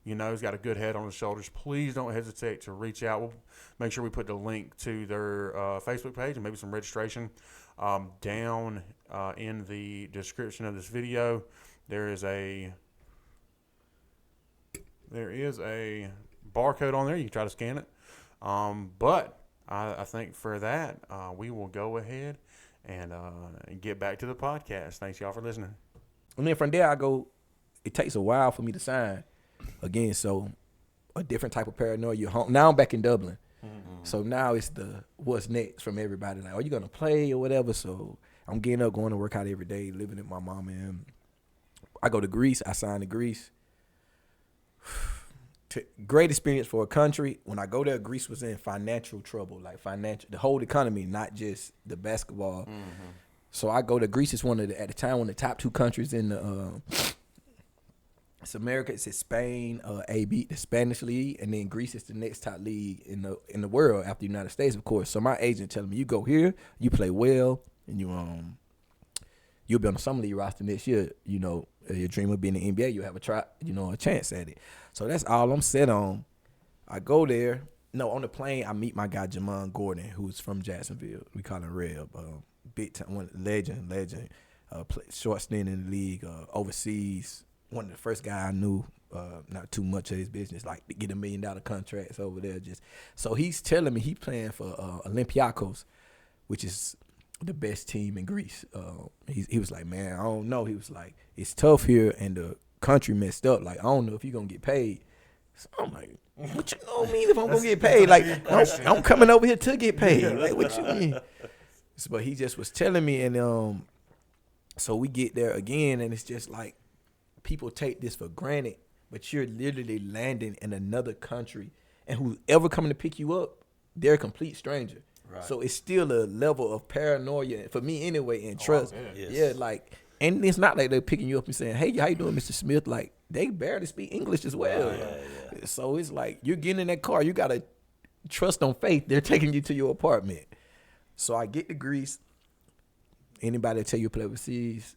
He's got a good head on his shoulders. Please don't hesitate to reach out. We'll make sure we put the link to their Facebook page and maybe some registration down in the description of this video. There is a barcode on there. You can try to scan it. But I think for that, we will go ahead and get back to the podcast. Thanks, y'all, for listening. And then from there, it takes a while for me to sign again. So a different type of paranoia. Now I'm back in Dublin. Mm-hmm. So now it's what's next from everybody. Like, are you going to play or whatever? So I'm getting up, going to work out every day, living with my mom. And I go to Greece. I sign to Greece. Great experience for a country. When I go there, Greece was in financial trouble, the whole economy, not just the basketball. Mm-hmm. So I go to Greece. It's at the time one of the top 2 countries in the it's America. It's Spain, AB, the Spanish league, and then Greece is the next top league in the world after the United States, of course. So my agent telling me, you go here, you play well, and you'll be on the summer league roster next year. Your dream of being in the NBA, you have a chance at it. So that's all I'm set on. I go there. No, on the plane, I meet my guy Jamon Gordon, who's from Jacksonville. We call him Reb, big time, one legend, short stint in the league, overseas. One of the first guy I knew, not too much of his business, like to get $1 million contracts over there. So he's telling me he playing for Olympiacos, which is the best team in Greece. He was like, man, I don't know. He was like, it's tough here and the country messed up. Like, I don't know if you're gonna get paid. So I'm like, what you mean if I'm gonna get paid? Like, I'm coming over here to get paid. Like, what you mean? But he just was telling me, and so we get there again, and it's just like, people take this for granted, but you're literally landing in another country, and whoever coming to pick you up, they're a complete stranger. Right. So it's still a level of paranoia for me anyway, and trust. Yes. Yeah, like, and it's not like they're picking you up and saying, "Hey, how you doing, Mr. Smith?" Like, they barely speak English as well. Yeah. So it's like you're getting in that car, you gotta trust on faith. They're taking you to your apartment. So I get to Greece. Anybody that tell you to play overseas,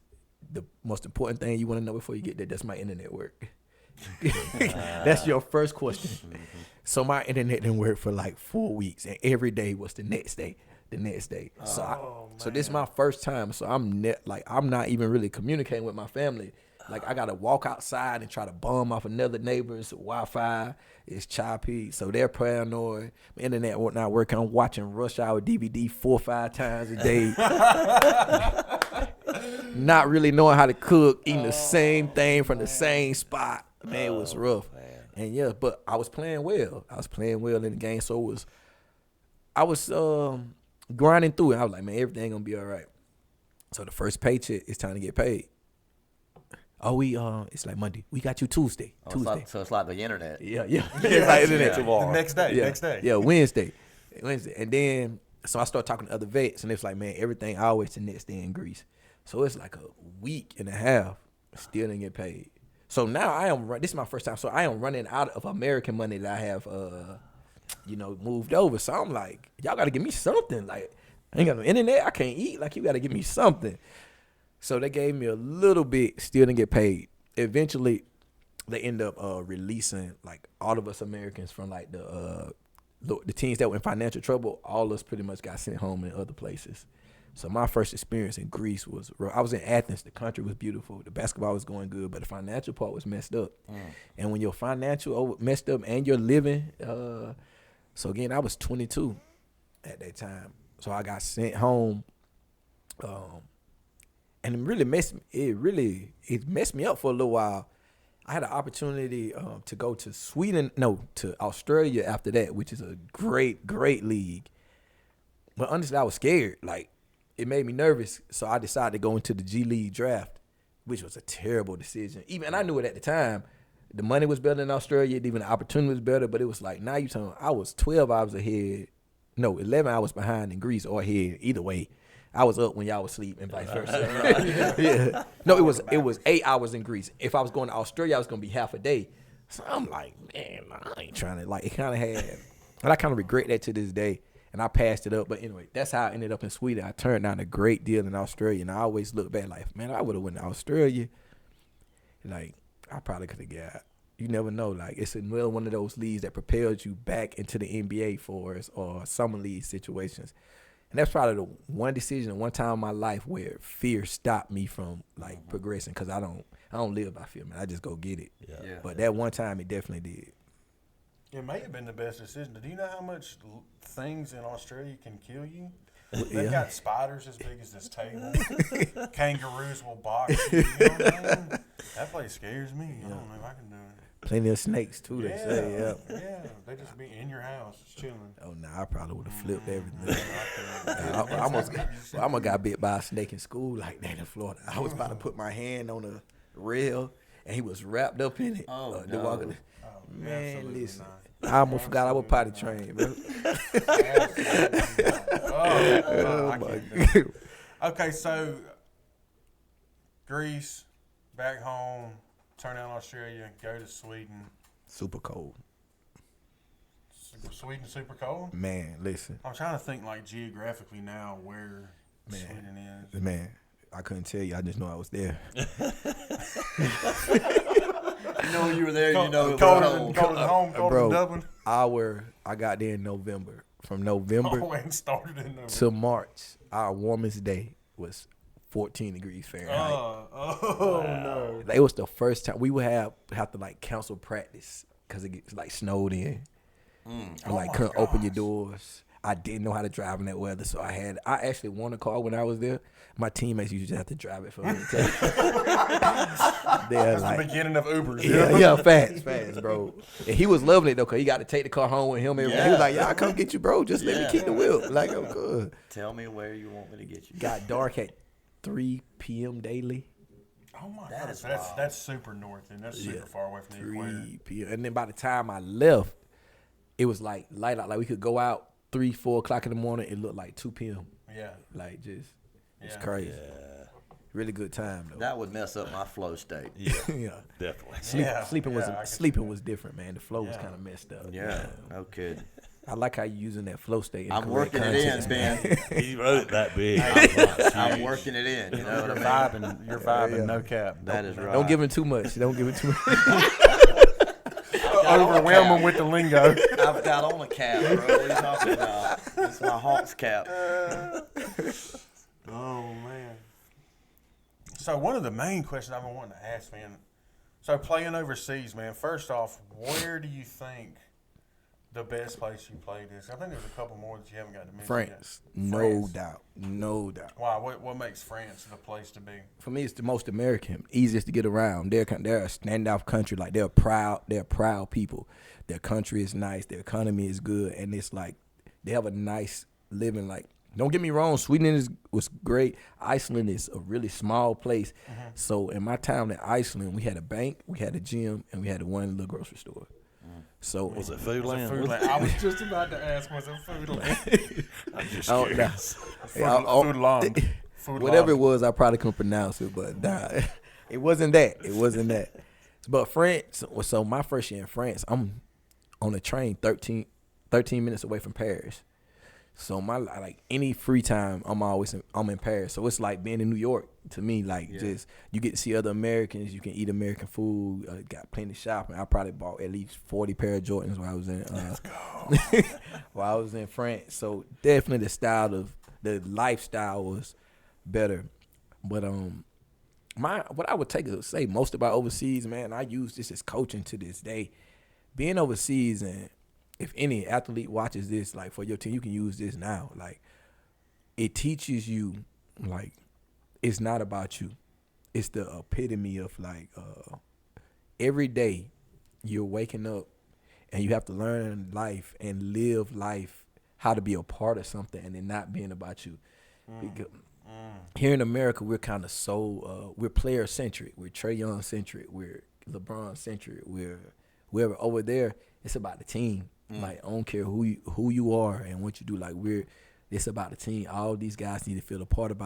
the most important thing you want to know before you get there, does my internet work? That's your first question. So my internet didn't work for like 4 weeks, and every day was the next day. So this is my first time. So I'm not even really communicating with my family. Like, I gotta walk outside and try to bum off another neighbor's Wi-Fi. It's choppy, so they're paranoid. My internet not working. I'm watching Rush Hour DVD 4 or 5 times a day. Not really knowing how to cook, eating the same thing from the same spot. Man, it was rough. And yeah, but I was playing well. In the game, so I was grinding through it. I was like, man, everything gonna be all right. So the first paycheck, it's time to get paid. Oh, it's like Monday. We got you Tuesday. Oh, Tuesday. so it's like the internet. Yeah. It's like internet. The next day. Yeah. Next day. Yeah, Wednesday. And then, so I started talking to other vets, and it's like, man, everything always the next day in Greece. So it's like a week and a half, still didn't get paid. So now this is my first time, so I am running out of American money that I have, moved over. So I'm like, y'all got to give me something. Like, I ain't got no internet, I can't eat. Like, you got to give me something. So they gave me a little bit, still didn't get paid. Eventually, they end up releasing, like, all of us Americans from, like, the teams that were in financial trouble. All of us pretty much got sent home in other places. So my first experience in Greece was, I was in Athens. The country was beautiful. The basketball was going good, but the financial part was messed up. And when your financial messed up and you're living, so again, I was 22 at that time. So I got sent home, and it messed me up for a little while. I had an opportunity to go to to Australia after that, which is a great, great league. But honestly, I was scared. Like, it made me nervous, so I decided to go into the G League draft, which was a terrible decision. And I knew it at the time. The money was better in Australia, even the opportunity was better, but it was like, now you telling me I was 12 hours ahead. No, 11 hours behind in Greece or ahead. Either way, I was up when y'all was asleep and vice versa. Yeah. No, it was 8 hours in Greece. If I was going to Australia, I was going to be half a day. So I'm like, man, I ain't trying to, like, it kind of had, and I kind of regret that to this day. And I passed it up. But anyway, that's how I ended up in Sweden. I turned down a great deal in Australia. And I always look back like, man, I would have went to Australia. Like, I probably could have got, you never know. Like, it's another one of those leagues that propels you back into the NBA for us or summer league situations. And that's probably the one decision, one time in my life where fear stopped me from, like, progressing. Because I don't live by fear, man. I just go get it. Yeah. But that one time, it definitely did. It may have been the best decision. Do you know how much things in Australia can kill you? They've got spiders as big as this table. Kangaroos will box you. You know what I mean? That place scares me. I don't know if I can do it. Plenty of snakes, too, they say, Yeah, they just be in your house, just chilling. Oh, no, I probably would have flipped everything. I almost got bit by a snake in school like that in Florida. I was about to put my hand on a rail, and he was wrapped up in it. Oh, no. Man, listen. I almost forgot I was potty trained, man. I can't do it. Okay, so Greece, back home, turn down Australia, go to Sweden. Super cold. Sweden super cold? Man, listen. I'm trying to think, like, geographically now where Sweden is. Man, I couldn't tell you. I just know I was there. You know when you were there, you know it was Colder cold. than home, colder than Dublin. I got there in November. From November And started in November. to March, our warmest day was 14 degrees Fahrenheit. No. It was the first time we would have to like cancel practice because it gets like snowed in. Couldn't open your doors. I didn't know how to drive in that weather, so I actually won a car when I was there. My teammates used to have to drive it for me. They're like, The beginning of Ubers. yeah, fast, bro. And he was loving it though, cause he got to take the car home with him. Every day. He was like, "Yeah, I'll come get you, bro. Just let me keep the wheel." Like, I'm good. Tell me where you want me to get you. Got dark at 3 p.m. daily. Oh my That God, is that's super north, and that's super far away from the equator. 3 p.m. And then by the time I left, it was like light out. Like we could go out 3, 4 o'clock in the morning. It looked like 2 p.m. Yeah. Like just, it's Yeah. crazy. Really good time though. That would mess up my flow state. Yeah. Definitely. Sleeping was different, man. The flow was kind of messed up. Yeah, no kidding. I like how you using that flow state. I'm working it in, Ben. He wrote it that big. I'm working it in. You know what I mean? You're vibing, no cap. That is right. Don't give him too much. Overwhelm him with the lingo. I've got on a cap, bro. What are you talking about? It's my Hawks cap. Oh man. So one of the main questions I've been wanting to ask, man. So playing overseas, man. First off, where do you think the best place you played is? I think there's a couple more that you haven't got to mention France, yet. no doubt. Why? What makes France the place to be? For me, it's the most American, easiest to get around. They're a standout country. Like they're proud people. Their country is nice. Their economy is good, and it's like they have a nice living. Like Don't get me wrong, Sweden was great. Iceland is a really small place. So in my time in Iceland, we had a bank, we had a gym, and we had one little grocery store. So Was it food land? I was just about to ask, was it food land? I'm just Oh, curious. Food land. whatever it was, I probably couldn't pronounce it, but nah, it wasn't that. It wasn't that. But France, so my first year in France, I'm on a train 13 minutes away from Paris. So like any free time, I'm in Paris. So it's like being in New York to me. Like just you get to see other Americans, you can eat American food. Got plenty of shopping. I probably bought at least 40 pair of Jordans while I was in while I was in France. So definitely the lifestyle was better. But what I would say most about overseas, man, I use this as coaching to this day. Being overseas, and if any athlete watches this, like for your team, you can use this now. Like it teaches you, like it's not about you. It's the epitome of like every day you're waking up and you have to learn life and live life, how to be a part of something and it not being about you. Because here in America, we're kind of we're player centric. We're Trae Young centric. We're LeBron centric. We're wherever. Over there, it's about the team. Like I don't care who you are and what you do. Like it's about the team. All these guys need to feel a part of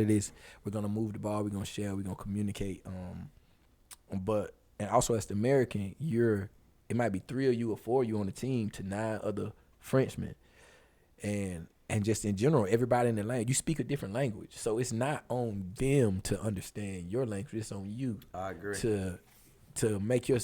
this. We're gonna move the ball. We're gonna share. We're gonna communicate. But also as the American, it might be 3 of you or 4 of you on the team to 9 other Frenchmen, and just in general, everybody in the language, you speak a different language. So it's not on them to understand your language. It's on you. I agree. To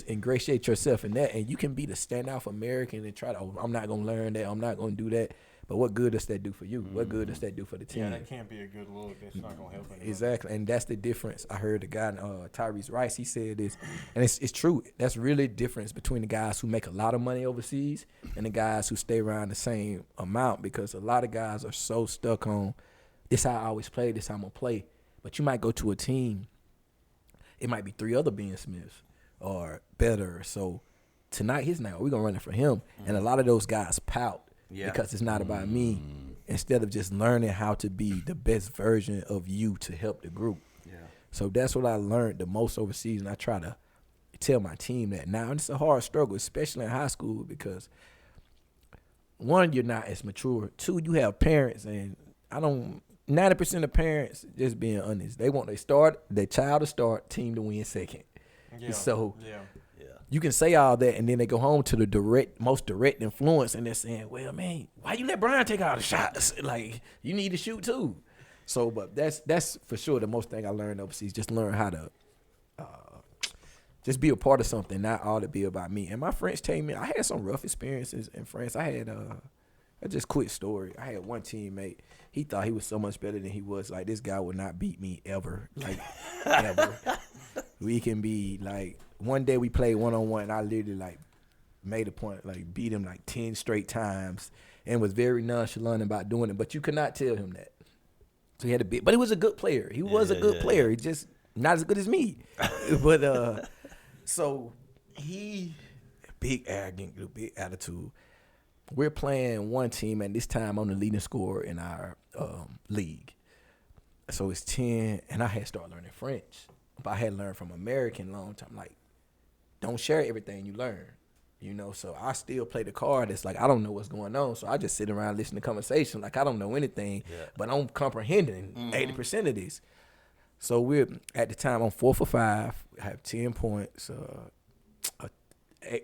ingratiate yourself in that. And you can be the standout American and try to, I'm not going to learn that. I'm not going to do that. But what good does that do for you? What good does that do for the team? Yeah, that can't be a good look. It's not going to help anybody. Exactly. And that's the difference. I heard the guy, Tyrese Rice, he said this, and it's true. That's really the difference between the guys who make a lot of money overseas and the guys who stay around the same amount, because a lot of guys are so stuck on, this how I always play, this how I'm going to play. But you might go to a team, it might be 3 other Ben Smiths or better. So tonight, his night, we're going to run it for him. And a lot of those guys pout because it's not about me, instead of just learning how to be the best version of you to help the group. Yeah. So that's what I learned the most overseas, and I try to tell my team that now. And it's a hard struggle, especially in high school, because 1, you're not as mature. 2, you have parents, and 90% of parents, just being honest, they want their child to start, team to win second. Yeah. So you can say all that, and then they go home to the most direct influence, and they're saying, well, man, why you let Brian take all the shots? Like, you need to shoot too. So, but that's for sure the most thing I learned overseas, just learn how to just be a part of something, not all to be about me. And my French team, I had some rough experiences in France. I had a just quick story. I had one teammate. He thought he was so much better than he was. Like, this guy would not beat me ever. Like, ever. We can be, like, one day we played one-on-one, and I literally, like, made a point, like, beat him, like, 10 straight times and was very nonchalant about doing it. But you could not tell him that. So he had a bit. But he was a good player. He was a good player. He just not as good as me. But, so he, big arrogant, big attitude. We're playing one team, and this time I'm the leading scorer in our league. So it's 10, and I had started learning French. But I had learned from American long time, like, don't share everything you learn, you know. So I still play the card. It's like, I don't know what's going on. So I just sit around listening to conversation like I don't know anything, but I'm comprehending 80% of this. So we're, at the time, I'm 4 for 5. I have 10 points,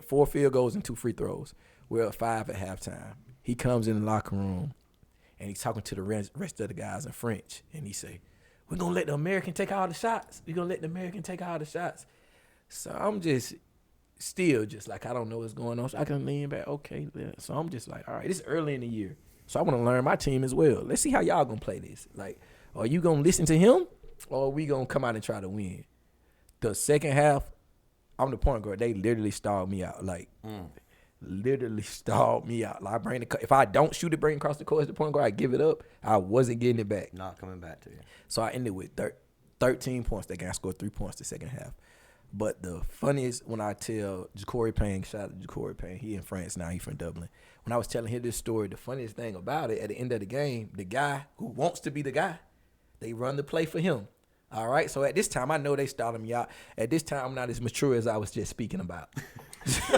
4 field goals and 2 free throws. We're at 5 at halftime. He comes in the locker room, and he's talking to the rest of the guys in French, and he say, we're going to let the American take all the shots. We're going to let the American take all the shots. So I'm just still just like, I don't know what's going on. So I can lean back, okay. So I'm just like, all right, it's early in the year. So I want to learn my team as well. Let's see how y'all going to play this. Like, are you going to listen to him, or are we going to come out and try to win? The second half, I'm the point guard. They literally stalled me out. Like, literally stalled me out. Like, if I don't shoot it, bring it across the court as the point guard, I give it up. I wasn't getting it back. Not coming back to you. So I ended with 13 points that game. I scored 3 points the second half. But the funniest when I tell Ja'Cory Payne, shout out to Ja'Cory Payne, he in France now, he from Dublin. When I was telling him this story, the funniest thing about it, at the end of the game, the guy who wants to be the guy, they run the play for him. All right, so at this time, I know they started me out. At this time, I'm not as mature as I was just speaking about.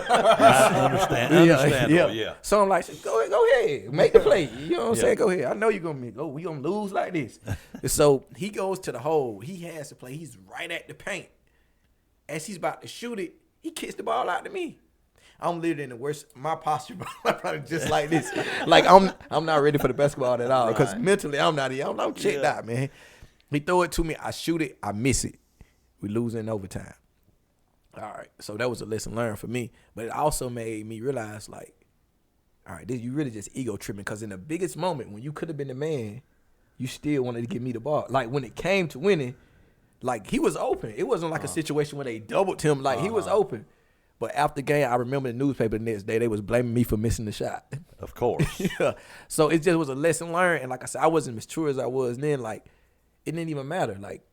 Understandable, yeah. So I'm like, go ahead, make the play. You know what I'm saying? Go ahead. I know you're gonna go. We gonna lose like this. So he goes to the hole. He has to play. He's right at the paint. As he's about to shoot it, he kicks the ball out to me. I'm literally in the worst. My posture, probably just like this. Like I'm not ready for the basketball at all because mentally I'm not. I'm checked out, man. He throw it to me. I shoot it. I miss it. We lose in overtime. All right, so that was a lesson learned for me. But it also made me realize, like, all right, you really just ego tripping because in the biggest moment when you could have been the man, you still wanted to give me the ball. Like, when it came to winning, like, he was open. It wasn't like a situation where they doubled him. Like, he was open. But after the game, I remember the newspaper the next day, they was blaming me for missing the shot. Of course. Yeah. So it just was a lesson learned. And like I said, I wasn't as mature as I was then. Like, it didn't even matter. Like,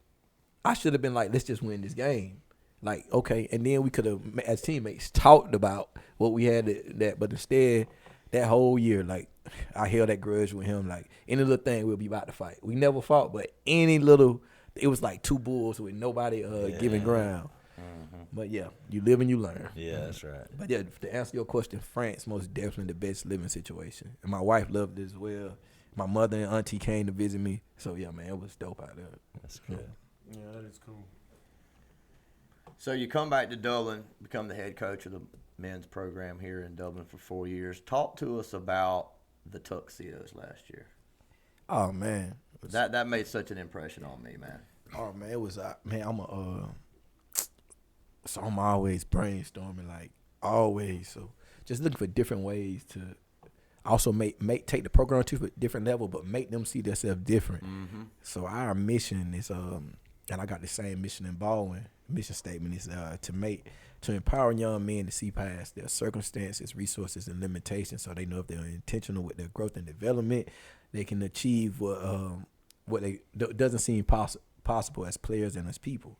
I should have been like, let's just win this game. Like, okay, and then we could have, as teammates, talked about what we had that, but instead, that whole year, like, I held that grudge with him. Like, any little thing, we'll be about to fight. We never fought, but any little, it was like two bulls with nobody giving ground. Mm-hmm. But yeah, you live and you learn. Yeah, that's right. But yeah, to answer your question, France most definitely the best living situation, and my wife loved it as well. My mother and auntie came to visit me, so yeah, man, it was dope out there. That's good. Yeah, that is cool. So you come back to Dublin, become the head coach of the men's program here in Dublin for 4 years. Talk to us about the tuxedos last year. Oh man, That made such an impression on me, man. Oh man, it was man. So I'm always brainstorming, like always. So just looking for different ways to also take the program to a different level, but make them see themselves different. Mm-hmm. So our mission is and I got the same mission in Baldwin. Mission statement is to empower young men to see past their circumstances, resources, and limitations, so they know if they're intentional with their growth and development, they can achieve what they doesn't seem possible as players and as people.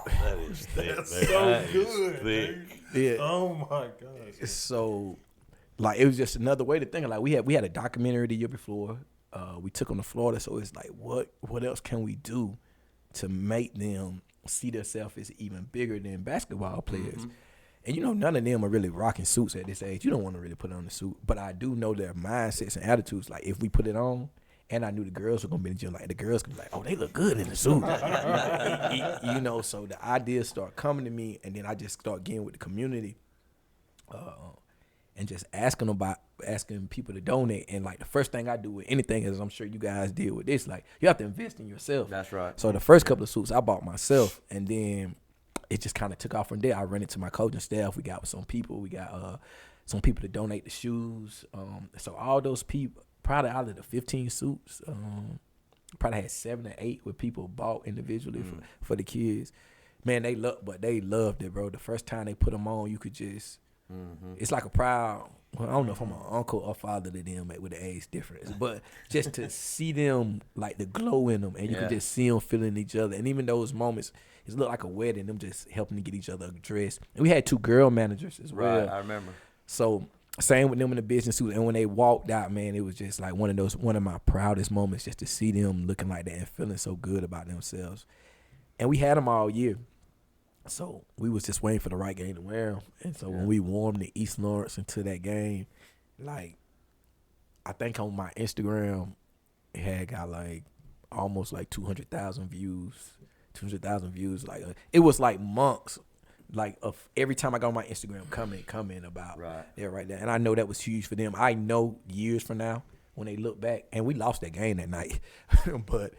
That is thick. That's so good. Thick. Yeah. Oh my gosh. So, like, it was just another way to think. Like, we had a documentary the year before. We took them to Florida, so it's like, what else can we do to make them see themselves as even bigger than basketball players? Mm-hmm. And, none of them are really rocking suits at this age. You don't want to really put on the suit. But I do know their mindsets and attitudes. Like, if we put it on, and I knew the girls were going to be in the gym, like, the girls could be like, oh, they look good in the suit. So the ideas start coming to me, and then I just start getting with the community and just asking people to donate. And, like, the first thing I do with anything is, I'm sure you guys deal with this, like, you have to invest in yourself. That's right. So the first couple of suits I bought myself, and then it just kind of took off from there. I ran into my coaching staff. We got with some people. We got some people to donate the shoes. So all those people, probably out of the 15 suits, probably had 7 or 8 where people bought individually for the kids. Man, they loved it, bro. The first time they put them on, you could just, it's like a proud, well, I don't know if I'm an uncle or father to them with the age difference, but just to see them, like the glow in them, and you can just see them feeling each other. And even those moments, it looked like a wedding, them just helping to get each other dressed. And we had 2 girl managers as well. Right, I remember. So same with them in the business suit, and when they walked out, man, it was just like one of my proudest moments, just to see them looking like that and feeling so good about themselves. And we had them all year, so we was just waiting for the right game to wear them. And so when we warmed the East Lawrence into that game, like, I think on my Instagram, it had got like almost like 200,000 views. Like, it was like months. Like, of every time I go on my Instagram, comment about right there. And I know that was huge for them. I know years from now, when they look back, and we lost that game that night, but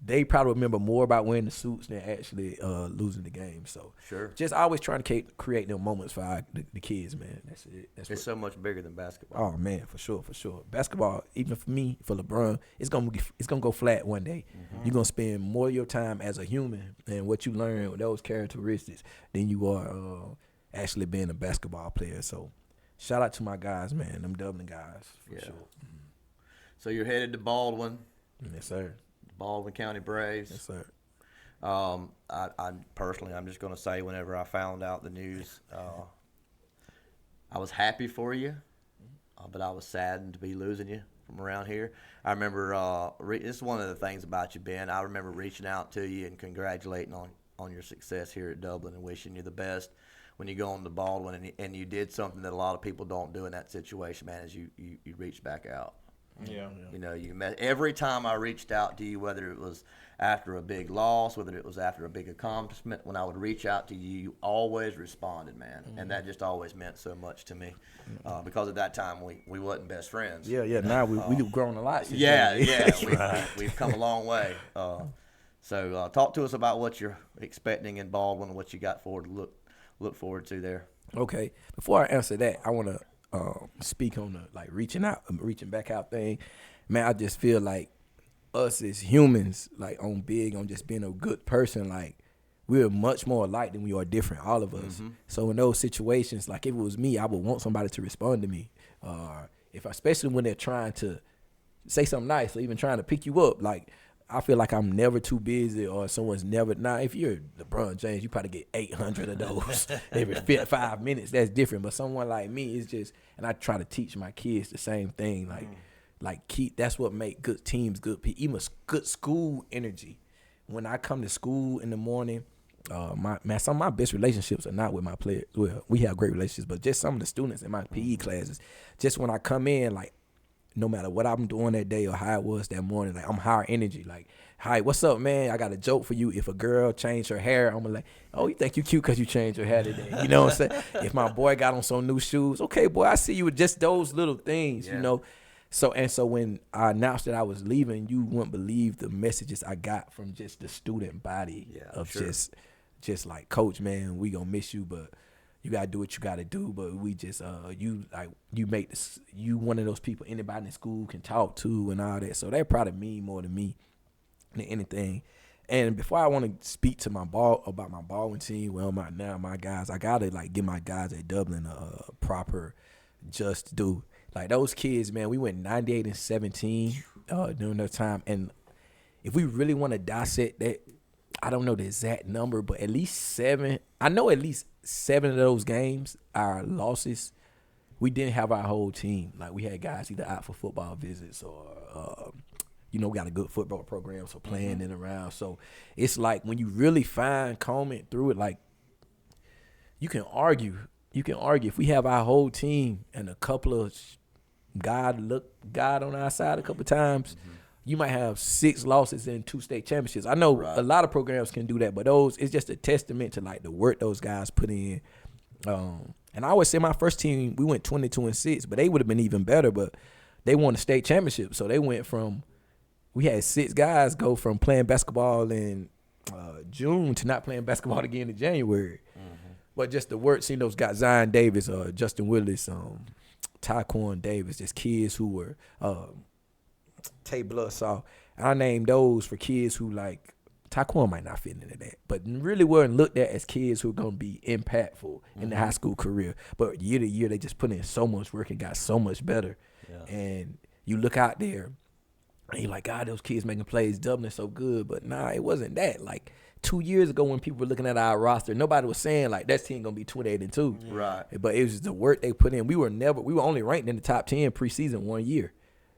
they probably remember more about winning the suits than actually losing the game. So just always trying to create them moments for the kids, man. That's it. It's so much bigger than basketball. Oh man, for sure. Basketball, even for me, for LeBron, it's gonna go flat one day. Mm-hmm. You're gonna spend more of your time as a human and what you learn with those characteristics than you are actually being a basketball player. So shout out to my guys, man. Them Dublin guys, for sure. Mm-hmm. So you're headed to Baldwin. Yes, sir. Baldwin County Braves. Yes, sir. I personally, I'm just going to say, whenever I found out the news, I was happy for you, but I was saddened to be losing you from around here. I remember, this is one of the things about you, Ben. I remember reaching out to you and congratulating on your success here at Dublin and wishing you the best when you go on to Baldwin. And you did something that a lot of people don't do in that situation, man, is you reached back out. Yeah. You know, you met every time I reached out to you, whether it was after a big loss, whether it was after a big accomplishment, when I would reach out to you, you always responded, man. And that just always meant so much to me, because at that time we wasn't best friends. Yeah. Now we've grown a lot. Since Yeah, then. we've come a long way. So talk to us about what you're expecting in Baldwin and what you got forward to look forward to there. Okay. Before I answer that, I want to speak on the reaching back out thing. Man, I just feel like us as humans, on just being a good person, we're much more alike than we are different, all of us. So in those situations, if it was me, I would want somebody to respond to me. Especially when they're trying to say something nice or even trying to pick you up, I feel like I'm never too busy, or someone's never. Now, if you're LeBron James, you probably get 800 of those every 5 minutes. That's different. But someone like me is just, and I try to teach my kids the same thing. That's what make good teams good people. Even good school energy. When I come to school in the morning, some of my best relationships are not with my players. Well, we have great relationships, but just some of the students in my PE classes. Just when I come in, no matter what I'm doing that day or how it was that morning, I'm higher energy. Hi, what's up, man? I got a joke for you. If a girl changed her hair, I'm like, oh, you think you cute because you changed your hair today. You know what I'm saying? If my boy got on some new shoes, okay, boy, I see you with just those little things, you know. So when I announced that I was leaving, you wouldn't believe the messages I got from just the student body just like, Coach, man, we gonna miss you, but you gotta do what you gotta do. But we just you one of those people anybody in school can talk to and all that. So that probably mean more to me than anything. And before I want to speak to my Baldwin team, my guys, I gotta give my guys at Dublin a proper just due. Those kids, man, we went 98-17 during that time. And if we really want to dissect that, I don't know the exact number, but at least 7. I know at least 7 of those games, our losses, we didn't have our whole team. We had guys either out for football visits or, we got a good football program, so playing in and around. So it's when you really combing through it, you can argue. You can argue if we have our whole team and a couple of God on our side a couple of times, you might have 6 losses and 2 state championships. I know a lot of programs can do that, but it's just a testament to the work those guys put in. And I always say my first team, we went 22-6, but they would have been even better, but they won the state championship. So they went we had 6 guys go from playing basketball in June to not playing basketball again in January. But just the work, seeing those guys, Zion Davis, Justin Willis, Tyquan Davis, just kids who were Tay Bloodsaw. I named those for kids who Tyquan might not fit into that, but really weren't looked at as kids who are going to be impactful in the high school career. But year to year, they just put in so much work and got so much better. Yeah. And you look out there, and you're like, God, those kids making plays, Dublin is so good. But nah, it wasn't that. 2 years ago when people were looking at our roster, nobody was saying that team gonna be 28-2. Right. But it was just the work they put in. We were only ranked in the top 10 preseason 1 year.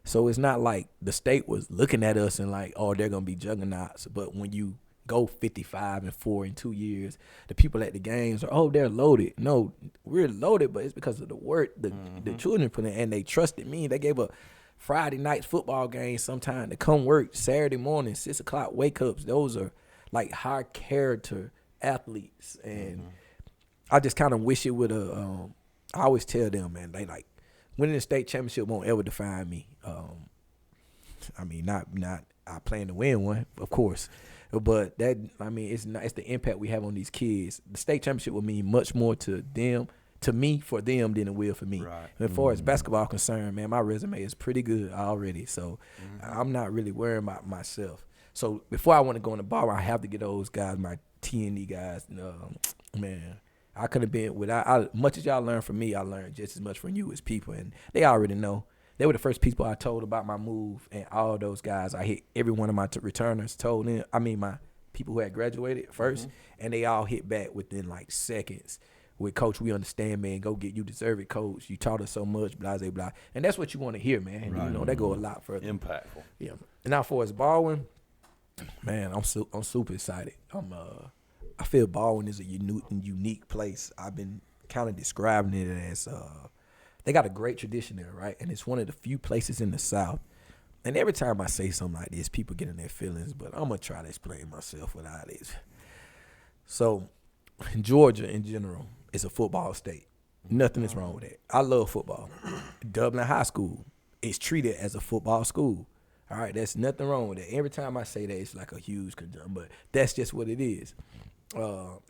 So it's not like the state was looking at us and oh, they're gonna be juggernauts. But when you go 55-4 in 2 years, the people at the games are, oh, they're loaded. No, we're loaded, but it's because of the work the children put in, and they trusted me. They gave a Friday night football game sometime to come work Saturday morning, 6 o'clock wake ups. Those are high character athletes, and I just kind of wish it would have. I always tell them, man, they winning the state championship won't ever define me. I mean, not I plan to win one, of course, but it's the impact we have on these kids. The state championship will mean much more to them, for them than it will for me. Right. As far as basketball concerned, man, my resume is pretty good already, so I'm not really worrying about myself. So before I want to go in the bar, I have to get those guys, my T&E guys. Man, I could have been without. Much as y'all learned from me, I learned just as much from you as people, and they already know. They were the first people I told about my move, and all those guys I hit. Every one of my returners told them. My people who had graduated 1st, and they all hit back within like seconds. With Coach, we understand, man. Go get you deserve it, Coach. You taught us so much, blah, blah, blah. And that's what you want to hear, man. You know, that go a lot further. Impactful. Yeah. And now for us Baldwin, man, I'm super excited. I feel Baldwin is a unique place. I've been kind of describing it as they got a great tradition there, right? And it's one of the few places in the South. And every time I say something like this, people get in their feelings, but I'm going to try to explain myself without it. So, Georgia in general is a football state. Nothing is wrong with that. I love football. Dublin High School is treated as a football school. All right, there's nothing wrong with that. Every time I say that, it's like a huge concern, but that's just what it is.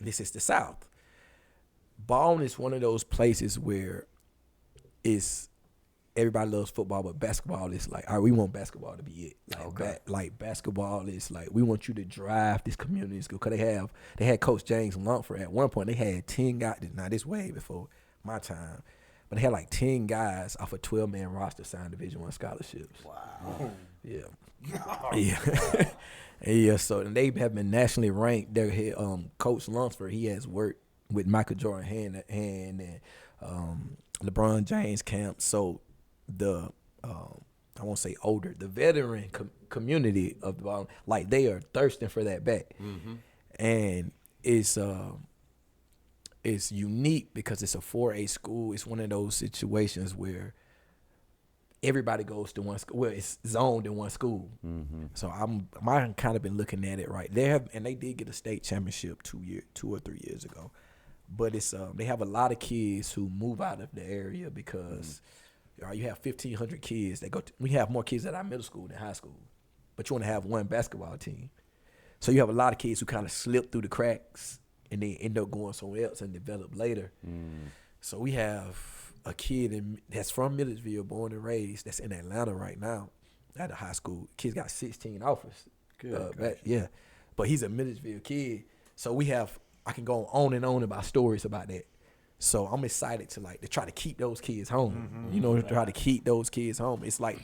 This is the South. Baldwin is one of those places where everybody loves football, but basketball is like, all right, we want basketball to be it. Like basketball is like, we want you to drive this community school. Because they had Coach James Lumpford at one point. They had 10 guys. Now, this way before my time. But they had like 10 guys off a 12-man roster signed Division I scholarships. Wow. Yeah. Yeah. Yeah, so and they have been nationally ranked. Their head, Coach Lunsford, he has worked with Michael Jordan hand and LeBron James camp. So the I won't say older, the veteran community of the ball, like they are thirsting for that back. And it's unique because it's a 4A school. It's one of those situations where everybody goes to one school. Well, it's zoned in one school. So I've kind of been looking at it right. They did get a state championship 2 or 3 years ago. But it's they have a lot of kids who move out of the area because you have 1,500 kids. We have more kids at our middle school than high school. But you want to have one basketball team. So you have a lot of kids who kind of slip through the cracks and they end up going somewhere else and develop later. So we have a kid that's from Milledgeville, born and raised, that's in Atlanta right now at a high school. Kid's got 16 offers. Good. Yeah. But he's a Milledgeville kid. So I can go on and on about stories about that. So I'm excited to try to keep those kids home. To try to keep those kids home. It's like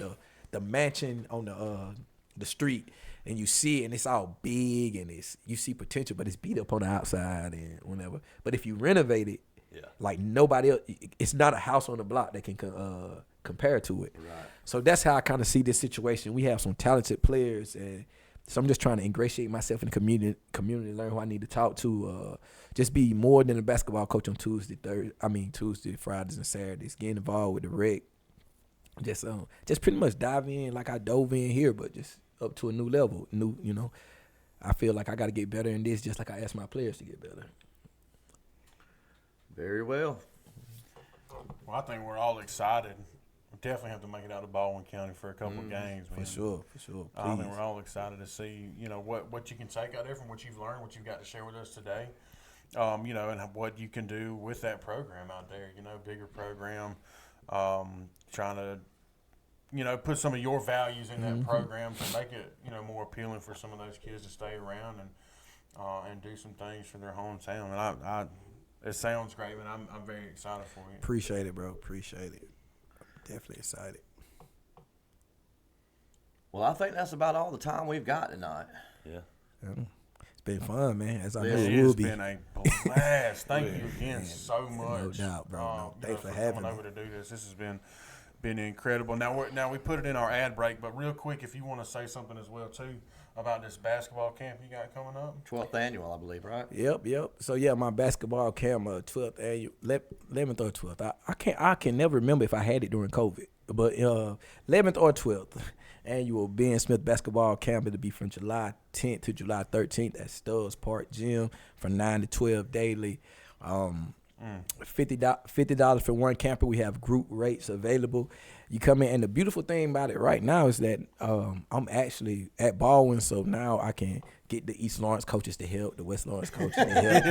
the mansion on the street, and you see it, and it's all big, and you see potential, but it's beat up on the outside and whatever. But if you renovate it, like nobody else, it's not a house on the block that can compare to it. Right. So that's how I kind of see this situation. We have some talented players, and so I'm just trying to ingratiate myself in the community, learn who I need to talk to, just be more than a basketball coach on Tuesday, Fridays, and Saturdays, getting involved with the rec. Just pretty much dive in like I dove in here, but just up to a new level. I feel like I got to get better in this, just like I ask my players to get better. Very well. Well, I think we're all excited. We definitely have to make it out of Baldwin County for a couple of games, man. For sure. I think we're all excited to see, what you can take out there from what you've learned, what you've got to share with us today, and what you can do with that program out there. Bigger program, trying to, put some of your values in that program to make it, more appealing for some of those kids to stay around and do some things for their hometown. And it sounds great, man. I'm very excited for you. Appreciate it, bro. Appreciate it. Definitely excited. Well, I think that's about all the time we've got tonight. Yeah. It's been fun, man. As I know It it will has be. been a blast. Thank you again so much. No doubt, bro. Thanks for coming having me. over to do this. This has been incredible. Now we put it in our ad break, but real quick, if you want to say something as well too about this basketball camp you got coming up. 12th annual, I believe, right? Yep. So yeah, my basketball camp, 12th annual, 11th or 12th. I can never remember if I had it during COVID, but 11th or 12th annual Ben Smith basketball camp. It'll be from July 10th to July 13th at Stubbs Park Gym from 9 to 12 daily. $50 for one camper. We have group rates available. You come in, and the beautiful thing about it right now is that I'm actually at Baldwin, so now I can get the East Lawrence coaches to help, the West Lawrence coaches to help.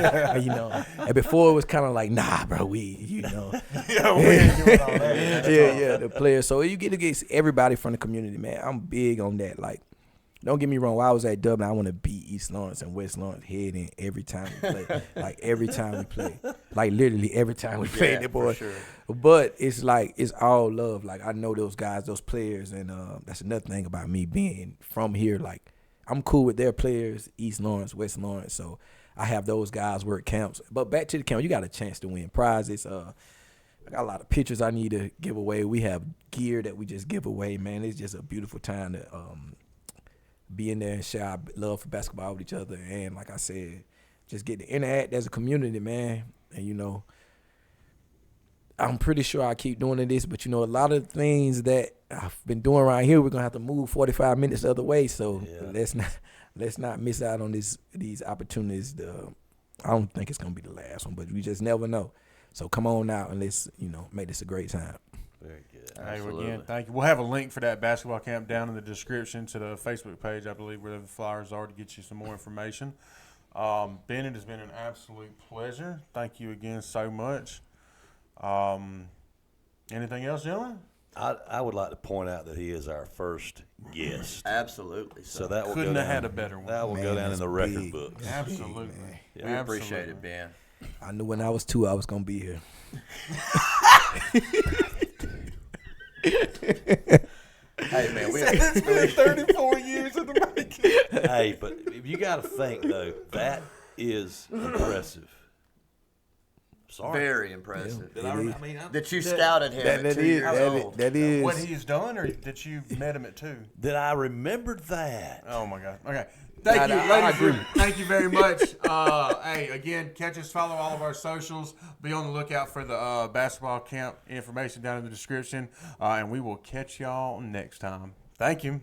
And before it was kind of like, nah, bro, we ain't doing all that. The players. So you get to get everybody from the community, man. I'm big on that. Like, don't get me wrong. While I was at Dublin, I want to beat East Lawrence and West Lawrence head in every time we play. Every time we play. Literally every time we play the boy. Sure. But it's it's all love. I know those guys, those players, and that's another thing about me being from here. I'm cool with their players, East Lawrence, West Lawrence. So I have those guys work camps. But back to the camp, you got a chance to win prizes. I got a lot of pictures I need to give away. We have gear that we just give away, man. It's just a beautiful time to be in there and share our love for basketball with each other. And like I said, just get to interact as a community, man. And, you know, I'm pretty sure I keep doing this, but, you know, a lot of things that I've been doing around here, we're going to have to move 45 minutes the other way. So let's not miss out on these opportunities. I don't think it's going to be the last one, but we just never know. So come on out and let's, you know, make this a great time. Very good. Hey, Absolutely. again, thank you. We'll have a link for that basketball camp down in the description to the Facebook page, I believe, where the flyers are to get you some more information. Ben, it has been an absolute pleasure. Thank you again so much. Anything else, gentlemen? I would like to point out that he is our first guest. Absolutely. So that will Couldn't go have down, had a better one. That will Man, go down in that's the record big. books. Absolutely. Yeah. We appreciate it, Ben. I knew when I was 2 I was going to be here. Hey, man, It's been 34 years in the making. Hey, but you got to think, though, that is impressive. Sorry. very impressive. It is. That you scouted him at 2 years old. That is. What he's done, or that you met him at 2? That I remembered that. Oh my God. Okay. Thank you, I ladies. Thank you very much. Hey, again, catch us, follow all of our socials. Be on the lookout for the basketball camp information down in the description. And we will catch y'all next time. Thank you.